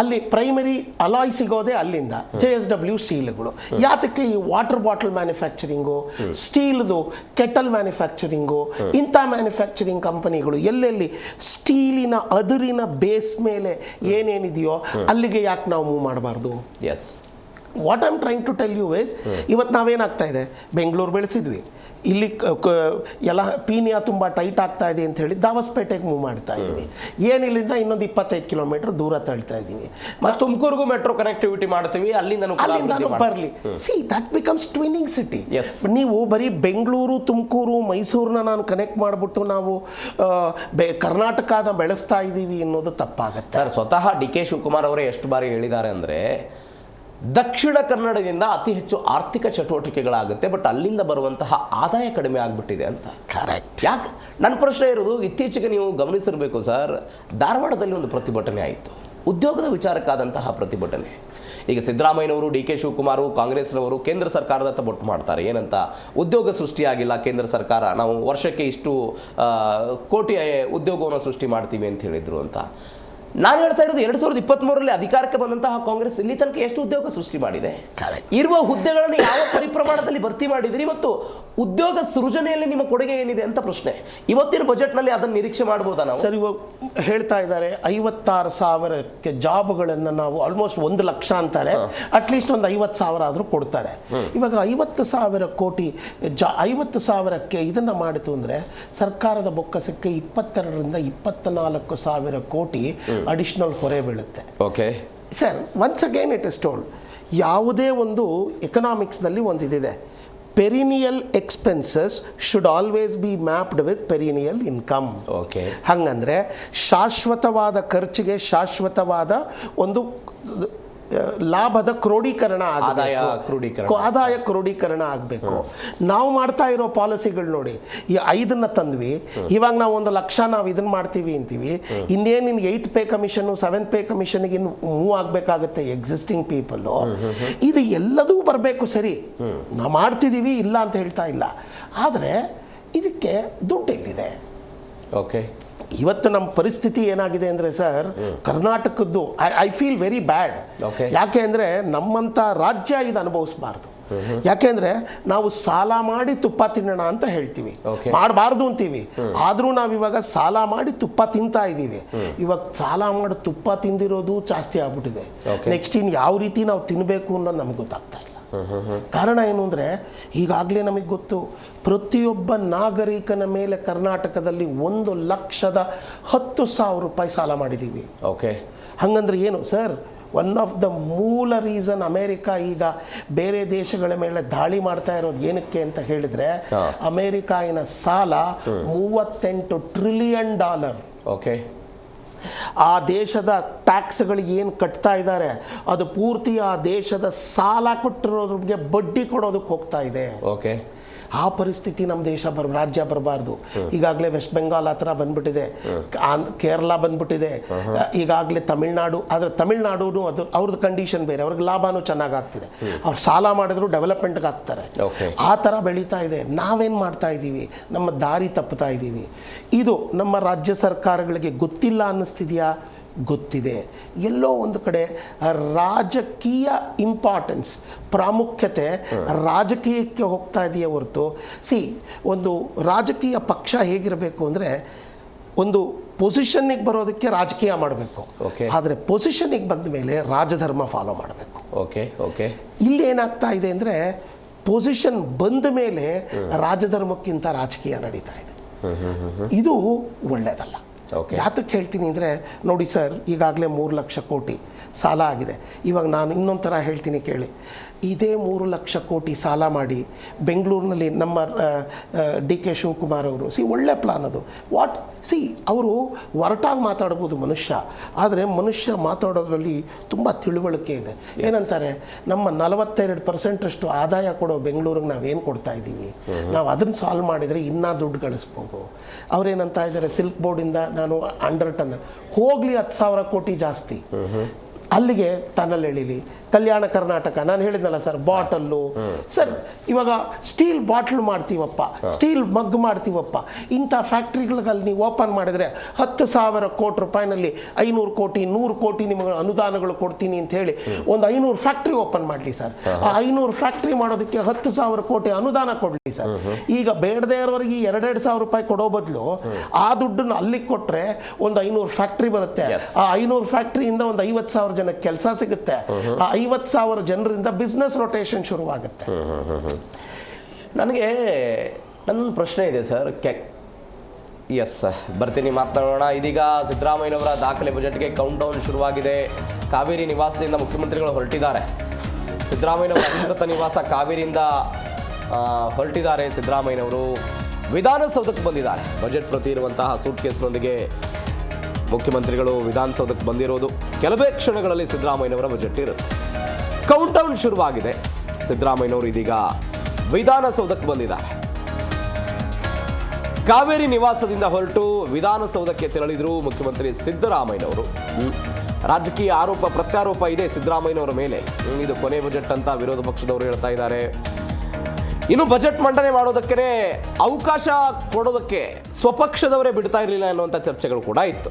ಅಲ್ಲಿ ಪ್ರೈಮರಿ ಅಲಾಯ್ ಸಿಗೋದೇ ಅಲ್ಲಿಂದ. JSW ಸ್ಟೀಲ್ಗಳು ಯಾತಕ್ಕೆ ಈ ವಾಟರ್ ಬಾಟಲ್ ಮ್ಯಾನುಫ್ಯಾಕ್ಚರಿಂಗು, ಸ್ಟೀಲ್ದು ಕೆಟಲ್ ಮ್ಯಾನುಫ್ಯಾಕ್ಚರಿಂಗು, ಇಂಥ ಮ್ಯಾನುಫ್ಯಾಕ್ಚರಿಂಗ್ ಕಂಪನಿಗಳು ಎಲ್ಲೆಲ್ಲಿ ಸ್ಟೀಲಿನ ಅದುರಿನ ಬೇಸ್ ಮೇಲೆ ಏನೇನಿದೆಯೋ ಅಲ್ಲಿಗೆ ಯಾಕೆ ನಾವು ಮೂವ್ ಮಾಡಬಾರ್ದು? Yes, what I am trying to tell you is, ಇವತ್ತು ನಾವೇನಾಗ್ತಾ ಇದೆ, ಬೆಂಗಳೂರು ಬೆಳೆಸಿದ್ವಿ, ಇಲ್ಲಿ ಎಲ್ಲ ಪೀನಿಯಾ ತುಂಬ ಟೈಟ್ ಆಗ್ತಾ ಇದೆ ಅಂತ ಹೇಳಿ ದಾವಸ್ಪೇಟೆಗೆ ಮೂವ್ ಮಾಡ್ತಾ ಇದ್ದೀವಿ. ಏನಿಲ್ಲಿಂದ ಇನ್ನೊಂದು 25 ಕಿಲೋಮೀಟರ್ ದೂರ ತಳ್ತಾ ಇದ್ದೀವಿ. ಮತ್ತು ತುಮಕೂರಿಗೂ ಮೆಟ್ರೋ ಕನೆಕ್ಟಿವಿಟಿ ಮಾಡ್ತೀವಿ, ಅಲ್ಲಿಂದ ಬರಲಿ. See that becomes twinning city. ನೀವು ಬರೀ ಬೆಂಗಳೂರು, ತುಮಕೂರು, ಮೈಸೂರನ್ನ ನಾನು ಕನೆಕ್ಟ್ ಮಾಡಿಬಿಟ್ಟು ನಾವು ಕರ್ನಾಟಕನ ಬೆಳೆಸ್ತಾ ಇದ್ದೀವಿ ಅನ್ನೋದು ತಪ್ಪಾಗತ್ತೆ ಸರ್. ಸ್ವತಃ DK ಶಿವಕುಮಾರ್ ಅವರೇ ಎಷ್ಟು ಬಾರಿ ಹೇಳಿದ್ದಾರೆ ಅಂದರೆ, ದಕ್ಷಿಣ ಕನ್ನಡದಿಂದ ಅತಿ ಹೆಚ್ಚು ಆರ್ಥಿಕ ಚಟುವಟಿಕೆಗಳಾಗುತ್ತೆ, ಬಟ್ ಅಲ್ಲಿಂದ ಬರುವಂತಹ ಆದಾಯ ಕಡಿಮೆ ಆಗಿಬಿಟ್ಟಿದೆ ಅಂತ. ಕರೆಕ್ಟ್. ಯಾಕೆ ನನ್ನ ಪ್ರಶ್ನೆ ಇರೋದು, ಇತ್ತೀಚೆಗೆ ನೀವು ಗಮನಿಸಿರಬೇಕು ಸರ್, ಧಾರವಾಡದಲ್ಲಿ ಒಂದು ಪ್ರತಿಭಟನೆ ಆಯಿತು, ಉದ್ಯೋಗದ ವಿಚಾರಕ್ಕಾದಂತಹ ಪ್ರತಿಭಟನೆ. ಈಗ ಸಿದ್ದರಾಮಯ್ಯನವರು, DK ಶಿವಕುಮಾರ್, ಕಾಂಗ್ರೆಸ್ನವರು ಕೇಂದ್ರ ಸರ್ಕಾರದತ್ತ ಬೊಟ್ಟು ಮಾಡ್ತಾರೆ. ಏನಂತ, ಉದ್ಯೋಗ ಸೃಷ್ಟಿಯಾಗಿಲ್ಲ ಕೇಂದ್ರ ಸರ್ಕಾರ, ನಾವು ವರ್ಷಕ್ಕೆ ಇಷ್ಟು ಕೋಟಿ ಉದ್ಯೋಗವನ್ನು ಸೃಷ್ಟಿ ಮಾಡ್ತೀವಿ ಅಂತ ಹೇಳಿದರು ಅಂತ. ನಾನು ಹೇಳ್ತಾ ಇರೋದು 2023ರಲ್ಲಿ ಅಧಿಕಾರಕ್ಕೆ ಬಂದಂತಹ ಕಾಂಗ್ರೆಸ್ ಇಲ್ಲಿ ತನಕ ಎಷ್ಟು ಉದ್ಯೋಗ ಸೃಷ್ಟಿ ಮಾಡಿದೆ? ಇರುವ ಹುದ್ದೆಗಳನ್ನು ಯಾವ ಪರಿಪ್ರಮಾಣದಲ್ಲಿ ಭರ್ತಿ ಮಾಡಿದ್ರಿ? ಇವತ್ತು ಉದ್ಯೋಗ ಸೃಜನೆಯಲ್ಲಿ ನಿಮ್ಮ ಕೊಡುಗೆ ಏನಿದೆ ಅಂತ ಪ್ರಶ್ನೆ. ಇವತ್ತಿನ ಬಜೆಟ್ನಲ್ಲಿ ಅದನ್ನು ನಿರೀಕ್ಷೆ ಮಾಡಬಹುದಾ ನಾವು? ಸರ್, ಇವಾಗ ಹೇಳ್ತಾ ಇದ್ದಾರೆ 56,000 ಜಾಬ್ಗಳನ್ನು ನಾವು ಆಲ್ಮೋಸ್ಟ್ 1 ಲಕ್ಷ ಅಂತಾರೆ, ಅಟ್ಲೀಸ್ಟ್ ಒಂದು 50,000 ಆದರೂ ಕೊಡ್ತಾರೆ. ಇವಾಗ 50,000 ಕೋಟಿ 50,000ಕ್ಕೆ ಇದನ್ನು ಮಾಡಿತು ಅಂದರೆ ಸರ್ಕಾರದ ಬೊಕ್ಕಸಕ್ಕೆ 22,000 ರಿಂದ 24,000 ಕೋಟಿ ಅಡಿಷನಲ್ ಹೊರೆ ಬೀಳುತ್ತೆ. Okay sir, once again it is told, ಯಾವುದೇ ಒಂದು ಎಕನಾಮಿಕ್ಸ್ನಲ್ಲಿ ಒಂದಿದೆ, perennial expenses should always B mapped with perennial income. Okay, ಹಾಗಂದ್ರೆ ಶಾಶ್ವತವಾದ ಖರ್ಚಿಗೆ ಶಾಶ್ವತವಾದ ಒಂದು ಲಾಭದ ಕ್ರೋಢೀಕರಣ ಆದಾಯ ಕ್ರೋಢೀಕರಣ. ಆದಾಯ ಕ್ರೋಢೀಕರಣ ಆಗಬೇಕು. ನಾವು ಮಾಡ್ತಾ ಇರೋ ಪಾಲಿಸಿಗಳು ನೋಡಿ, ಈ 5 ತಂದ್ವಿ, ಇವಾಗ ನಾವು 1 ಲಕ್ಷ ನಾವು ಇದನ್ನ ಮಾಡ್ತೀವಿ ಅಂತೀವಿ, ಇನ್ನೇನು ನಿನ್ಗೆ 8th pay commission 7th pay ಕಮಿಷನ್ಗೆ ಮೂವ್ ಆಗಬೇಕಾಗತ್ತೆ ಎಕ್ಸಿಸ್ಟಿಂಗ್ ಪೀಪಲ್ಲು. ಇದು ಎಲ್ಲದೂ ಬರಬೇಕು. ಸರಿ, ನಾವು ಮಾಡ್ತಿದ್ದೀವಿ, ಇಲ್ಲ ಅಂತ ಹೇಳ್ತಾ ಇಲ್ಲ, ಆದರೆ ಇದಕ್ಕೆ ದುಡ್ಡು ಎಲ್ಲಿದೆ? ಓಕೆ, ಇವತ್ತು ನಮ್ಮ ಪರಿಸ್ಥಿತಿ ಏನಾಗಿದೆ ಅಂದರೆ ಸರ್, ಕರ್ನಾಟಕದ್ದು ಐ ಫೀಲ್ ವೆರಿ ಬ್ಯಾಡ್. ಯಾಕೆ ಅಂದರೆ ನಮ್ಮಂಥ ರಾಜ್ಯ ಇದು ಅನುಭವಿಸಬಾರ್ದು. ಯಾಕೆಂದ್ರೆ ನಾವು ಸಾಲ ಮಾಡಿ ತುಪ್ಪ ತಿನ್ನೋಣ ಅಂತ ಹೇಳ್ತೀವಿ, ಮಾಡಬಾರ್ದು ಅಂತೀವಿ, ಆದರೂ ನಾವು ಇವಾಗ ಸಾಲ ಮಾಡಿ ತುಪ್ಪ ತಿಂತಾ ಇದ್ದೀವಿ. ಇವಾಗ ಸಾಲ ಮಾಡಿ ತುಪ್ಪ ತಿಂದಿರೋದು ಜಾಸ್ತಿ ಆಗ್ಬಿಟ್ಟಿದೆ. ನೆಕ್ಸ್ಟ್ ಇನ್ನು ಯಾವ ರೀತಿ ನಾವು ತಿನ್ನಬೇಕು ಅನ್ನೋದು ನಮಗೆ ಗೊತ್ತಾಗ್ತಾ ಇಲ್ಲ. ಕಾರಣ ಏನು ಅಂದರೆ, ಈಗಾಗಲೇ ನಮಗೆ ಗೊತ್ತು, ಪ್ರತಿಯೊಬ್ಬ ನಾಗರಿಕನ ಮೇಲೆ ಕರ್ನಾಟಕದಲ್ಲಿ 1,10,000 ರೂಪಾಯಿ ಸಾಲ ಮಾಡಿದ್ದೀವಿ. ಓಕೆ, ಹಂಗಂದ್ರೆ ಏನು ಸರ್? ಒನ್ ಆಫ್ ದ ಮೂಲ ರೀಸನ್ ಅಮೇರಿಕಾ ಈಗ ಬೇರೆ ದೇಶಗಳ ಮೇಲೆ ದಾಳಿ ಮಾಡ್ತಾ ಇರೋದು ಏನಕ್ಕೆ ಅಂತ ಹೇಳಿದ್ರೆ, ಅಮೇರಿಕಾಯಿನ ಸಾಲ $38 ಟ್ರಿಲಿಯನ್. ಓಕೆ, ಆ ದೇಶದ ಟ್ಯಾಕ್ಸ್ಗಳಿಗೆ ಏನು ಕಟ್ತಾ ಇದ್ದಾರೆ ಅದು ಪೂರ್ತಿ ಆ ದೇಶದ ಸಾಲ ಕೊಟ್ಟಿರೋದ್ರಿಗೆ ಬಡ್ಡಿ ಕೊಡೋದಕ್ಕೆ ಹೋಗ್ತಾ ಇದೆ. ಓಕೆ, ಆ ಪರಿಸ್ಥಿತಿ ನಮ್ಮ ದೇಶ ರಾಜ್ಯ ಬರಬಾರ್ದು. ಈಗಾಗಲೇ ವೆಸ್ಟ್ ಬೆಂಗಾಲ್ ಆ ಥರ ಬಂದ್ಬಿಟ್ಟಿದೆ, ಕೇರಳ ಬಂದ್ಬಿಟ್ಟಿದೆ, ಈಗಾಗಲೇ ತಮಿಳ್ನಾಡು. ಆದರೆ ತಮಿಳ್ನಾಡು ಅದು ಅವ್ರದ್ದು ಕಂಡೀಷನ್ ಬೇರೆ, ಅವ್ರಿಗೆ ಲಾಭನೂ ಚೆನ್ನಾಗಿ ಆಗ್ತಿದೆ, ಅವ್ರು ಸಾಲ ಮಾಡಿದ್ರು ಡೆವಲಪ್ಮೆಂಟ್ಗೆ ಆಗ್ತಾರೆ. ಆ ಥರ ಬೆಳೀತಾ ಇದೆ. ನಾವೇನು ಮಾಡ್ತಾ ಇದ್ದೀವಿ? ನಮ್ಮ ದಾರಿ ತಪ್ಪುತ್ತಾ ಇದ್ದೀವಿ. ಇದು ನಮ್ಮ ರಾಜ್ಯ ಸರ್ಕಾರಗಳಿಗೆ ಗೊತ್ತಿಲ್ಲ ಅನ್ನಿಸ್ತಿದೆಯಾ? ಗೊತ್ತಿದೆ. ಎಲ್ಲೋ ಒಂದು ಕಡೆ ರಾಜಕೀಯ ಇಂಪಾರ್ಟೆನ್ಸ್, ಪ್ರಾಮುಖ್ಯತೆ ರಾಜಕೀಯಕ್ಕೆ ಹೋಗ್ತಾ ಇದೆಯೇ ಹೊರತು, ಒಂದು ರಾಜಕೀಯ ಪಕ್ಷ ಹೇಗಿರಬೇಕು ಅಂದರೆ, ಒಂದು ಪೊಸಿಷನ್ನಿಗೆ ಬರೋದಕ್ಕೆ ರಾಜಕೀಯ ಮಾಡಬೇಕು, ಆದರೆ ಪೊಸಿಷನ್ನಿಗೆ ಬಂದ ಮೇಲೆ ರಾಜಧರ್ಮ ಫಾಲೋ ಮಾಡಬೇಕು. ಓಕೆ ಓಕೆ, ಇಲ್ಲಿ ಏನಾಗ್ತಾ ಇದೆ ಅಂದರೆ, ಪೊಸಿಷನ್ ಬಂದ ಮೇಲೆ ರಾಜಧರ್ಮಕ್ಕಿಂತ ರಾಜಕೀಯ ನಡೀತಾ ಇದೆ. ಇದು ಒಳ್ಳೆಯದಲ್ಲ. ಯಾತಕ್ಕೆ ಹೇಳ್ತೀನಿ ಅಂದರೆ, ನೋಡಿ ಸರ್, ಈಗಾಗಲೇ 3 ಲಕ್ಷ ಕೋಟಿ ಸಾಲ ಆಗಿದೆ. ಇವಾಗ ನಾನು ಇನ್ನೊಂದು ಥರ ಹೇಳ್ತೀನಿ ಕೇಳಿ. ಇದೇ 3 ಲಕ್ಷ ಕೋಟಿ ಸಾಲ ಮಾಡಿ ಬೆಂಗಳೂರಿನಲ್ಲಿ ನಮ್ಮ DK ಶಿವಕುಮಾರ್ ಅವರು ಒಳ್ಳೆ ಪ್ಲಾನ್ ಅದು. ಅವರು ಹೊರಟಾಗಿ ಮಾತಾಡ್ಬೋದು ಮನುಷ್ಯ, ಆದರೆ ಮನುಷ್ಯ ಮಾತಾಡೋದ್ರಲ್ಲಿ ತುಂಬ ತಿಳುವಳಿಕೆ ಇದೆ. ಏನಂತಾರೆ, ನಮ್ಮ 42% ಆದಾಯ ಕೊಡೋ ಬೆಂಗಳೂರಿಗೆ ನಾವೇನು ಕೊಡ್ತಾ ಇದ್ದೀವಿ, ನಾವು ಅದನ್ನು ಸಾಲ್ವ್ ಮಾಡಿದರೆ ಇನ್ನೂ ದುಡ್ಡು ಗಳಿಸ್ಬೋದು. ಅವರೇನಂತ ಇದ್ದಾರೆ, ಸಿಲ್ಕ್ ಬೋರ್ಡಿಂದ ನಾನು 100 ಟನ್ ಹೋಗಲಿ 10,000 ಕೋಟಿ ಜಾಸ್ತಿ, ಅಲ್ಲಿಗೆ ಟನಲ್ ಎಳೀಲಿ. ಕಲ್ಯಾಣ ಕರ್ನಾಟಕ ನಾನು ಹೇಳಿದ್ನಲ್ಲ ಸರ್, ಬಾಟಲ್ಲು ಸರ್, ಇವಾಗ ಸ್ಟೀಲ್ ಬಾಟ್ಲ್ ಮಾಡ್ತೀವಪ್ಪ, ಸ್ಟೀಲ್ ಮಗ್ ಮಾಡ್ತೀವಪ್ಪ, ಇಂಥ ಫ್ಯಾಕ್ಟ್ರಿಗಳಲ್ಲಿ ನೀವು ಓಪನ್ ಮಾಡಿದರೆ 10,000 ಕೋಟಿ ರೂಪಾಯಿನಲ್ಲಿ 500 ಕೋಟಿ 100 ಕೋಟಿ ನಿಮಗೆ ಅನುದಾನಗಳು ಕೊಡ್ತೀನಿ ಅಂತ ಹೇಳಿ ಒಂದು 500 ಫ್ಯಾಕ್ಟ್ರಿ ಓಪನ್ ಮಾಡಲಿ ಸರ್. ಆ 500 ಫ್ಯಾಕ್ಟ್ರಿ ಮಾಡೋದಕ್ಕೆ 10,000 ಕೋಟಿ ಅನುದಾನ ಕೊಡಲಿ ಸರ್. ಈಗ ಬೇಡದೇ ಇರೋರಿಗೆ 2,000 ರೂಪಾಯಿ ಕೊಡೋ ಬದಲು ಆ ದುಡ್ಡನ್ನು ಅಲ್ಲಿಗೆ ಕೊಟ್ಟರೆ ಒಂದು 500 ಫ್ಯಾಕ್ಟ್ರಿ ಬರುತ್ತೆ. ಆ 500 ಫ್ಯಾಕ್ಟ್ರಿಯಿಂದ ಒಂದು 50,000 ಜನಕ್ಕೆ ಕೆಲಸ ಸಿಗುತ್ತೆ. ಆ 50,000 ಜನರಿಂದ ಬಿಸ್ನೆಸ್ ರೊಟೇಷನ್ ಶುರುವಾಗುತ್ತೆ. ನನಗೆ ನನ್ನ ಪ್ರಶ್ನೆ ಇದೆ ಸರ್. ಎಸ್, ಬರ್ತೀನಿ, ಮಾತನಾಡೋಣ. ಇದೀಗ ಸಿದ್ದರಾಮಯ್ಯನವರ ದಾಖಲೆ ಬಜೆಟ್ಗೆ ಕೌಂಟ್ ಡೌನ್ ಶುರುವಾಗಿದೆ. ಕಾವೇರಿ ನಿವಾಸದಿಂದ ಮುಖ್ಯಮಂತ್ರಿಗಳು ಹೊರಟಿದ್ದಾರೆ. ಸಿದ್ದರಾಮಯ್ಯನವರ ಅಧಿಕೃತ ನಿವಾಸ ಕಾವೇರಿಯಿಂದ ಹೊರಟಿದ್ದಾರೆ. ಸಿದ್ದರಾಮಯ್ಯನವರು ವಿಧಾನಸೌಧಕ್ಕೆ ಬಂದಿದ್ದಾರೆ. ಬಜೆಟ್ ಪ್ರತಿ ಇರುವಂತಹ ಸೂಟ್ ಕೇಸ್ನೊಂದಿಗೆ ಮುಖ್ಯಮಂತ್ರಿಗಳು ವಿಧಾನಸೌಧಕ್ಕೆ ಬಂದಿರೋದು. ಕೆಲವೇ ಕ್ಷಣಗಳಲ್ಲಿ ಸಿದ್ದರಾಮಯ್ಯನವರ ಬಜೆಟ್ ಇರುತ್ತೆ. ಕೌಂಟ್ ಡೌನ್ ಶುರುವಾಗಿದೆ. ಸಿದ್ದರಾಮಯ್ಯನವರು ಇದೀಗ ವಿಧಾನಸೌಧಕ್ಕೆ ಬಂದಿದ್ದಾರೆ. ಕಾವೇರಿ ನಿವಾಸದಿಂದ ಹೊರಟು ವಿಧಾನಸೌಧಕ್ಕೆ ತೆರಳಿದ್ರು ಮುಖ್ಯಮಂತ್ರಿ ಸಿದ್ದರಾಮಯ್ಯನವರು. ರಾಜಕೀಯ ಆರೋಪ ಪ್ರತ್ಯಾರೋಪ ಇದೆ ಸಿದ್ದರಾಮಯ್ಯನವರ ಮೇಲೆ. ಇದು ಕೊನೆ ಬಜೆಟ್ ಅಂತ ವಿರೋಧ ಪಕ್ಷದವರು ಹೇಳ್ತಾ ಇದ್ದಾರೆ. ಇನ್ನು ಬಜೆಟ್ ಮಂಡನೆ ಮಾಡೋದಕ್ಕೆ ಅವಕಾಶ ಕೊಡೋದಕ್ಕೆ ಸ್ವಪಕ್ಷದವರೇ ಬಿಡ್ತಾ ಇರಲಿಲ್ಲ ಅನ್ನುವಂಥ ಚರ್ಚೆಗಳು ಕೂಡ ಇತ್ತು.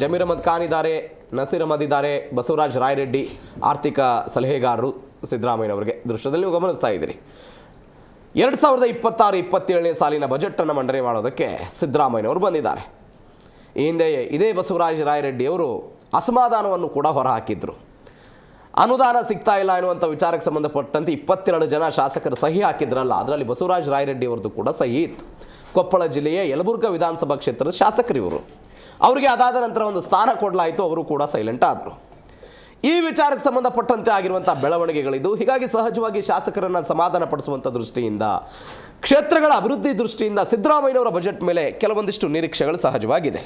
ಜಮೀರ್ ಅಹಮದ್ ಖಾನ್ ಇದ್ದಾರೆ, ನಸೀರ್ ಅಹಮದ್ ಇದ್ದಾರೆ, ಬಸವರಾಜ ರಾಯರೆಡ್ಡಿ ಆರ್ಥಿಕ ಸಲಹೆಗಾರರು ಸಿದ್ದರಾಮಯ್ಯನವರಿಗೆ. ದೃಶ್ಯದಲ್ಲಿ ನೀವು ಗಮನಿಸ್ತಾ ಇದ್ದೀರಿ. 2026-27ನೇ ಸಾಲಿನ ಬಜೆಟನ್ನು ಮಂಡನೆ ಮಾಡೋದಕ್ಕೆ ಸಿದ್ದರಾಮಯ್ಯನವರು ಬಂದಿದ್ದಾರೆ. ಈ ಹಿಂದೆ ಇದೇ ಬಸವರಾಜ ರಾಯರೆಡ್ಡಿ ಅವರು ಅಸಮಾಧಾನವನ್ನು ಕೂಡ ಹೊರಹಾಕಿದ್ರು. ಅನುದಾನ ಸಿಗ್ತಾ ಇಲ್ಲ ಎನ್ನುವಂಥ ವಿಚಾರಕ್ಕೆ ಸಂಬಂಧಪಟ್ಟಂತೆ 22 ಜನ ಶಾಸಕರು ಸಹಿ ಹಾಕಿದ್ರಲ್ಲ, ಅದರಲ್ಲಿ ಬಸವರಾಜ ರಾಯರೆಡ್ಡಿ ಅವರದ್ದು ಕೂಡ ಸಹಿ ಇತ್ತು. ಕೊಪ್ಪಳ ಜಿಲ್ಲೆಯ ಯಲಬುರ್ಗಾ ವಿಧಾನಸಭಾ ಕ್ಷೇತ್ರದ ಶಾಸಕರು ಇವರು. ಅವರಿಗೆ ಅದಾದ ನಂತರ ಒಂದು ಸ್ಥಾನ ಕೊಡಲಾಯಿತು, ಅವರು ಕೂಡ ಸೈಲೆಂಟ್ ಆದರು. ಈ ವಿಚಾರಕ್ಕೆ ಸಂಬಂಧಪಟ್ಟಂತೆ ಆಗಿರುವಂಥ ಬೆಳವಣಿಗೆಗಳಿದು. ಹೀಗಾಗಿ ಸಹಜವಾಗಿ ಶಾಸಕರನ್ನು ಸಮಾಧಾನ ಪಡಿಸುವಂಥ ದೃಷ್ಟಿಯಿಂದ, ಕ್ಷೇತ್ರಗಳ ಅಭಿವೃದ್ಧಿ ದೃಷ್ಟಿಯಿಂದ ಸಿದ್ದರಾಮಯ್ಯನವರ ಬಜೆಟ್ ಮೇಲೆ ಕೆಲವೊಂದಿಷ್ಟು ನಿರೀಕ್ಷೆಗಳು ಸಹಜವಾಗಿದೆ.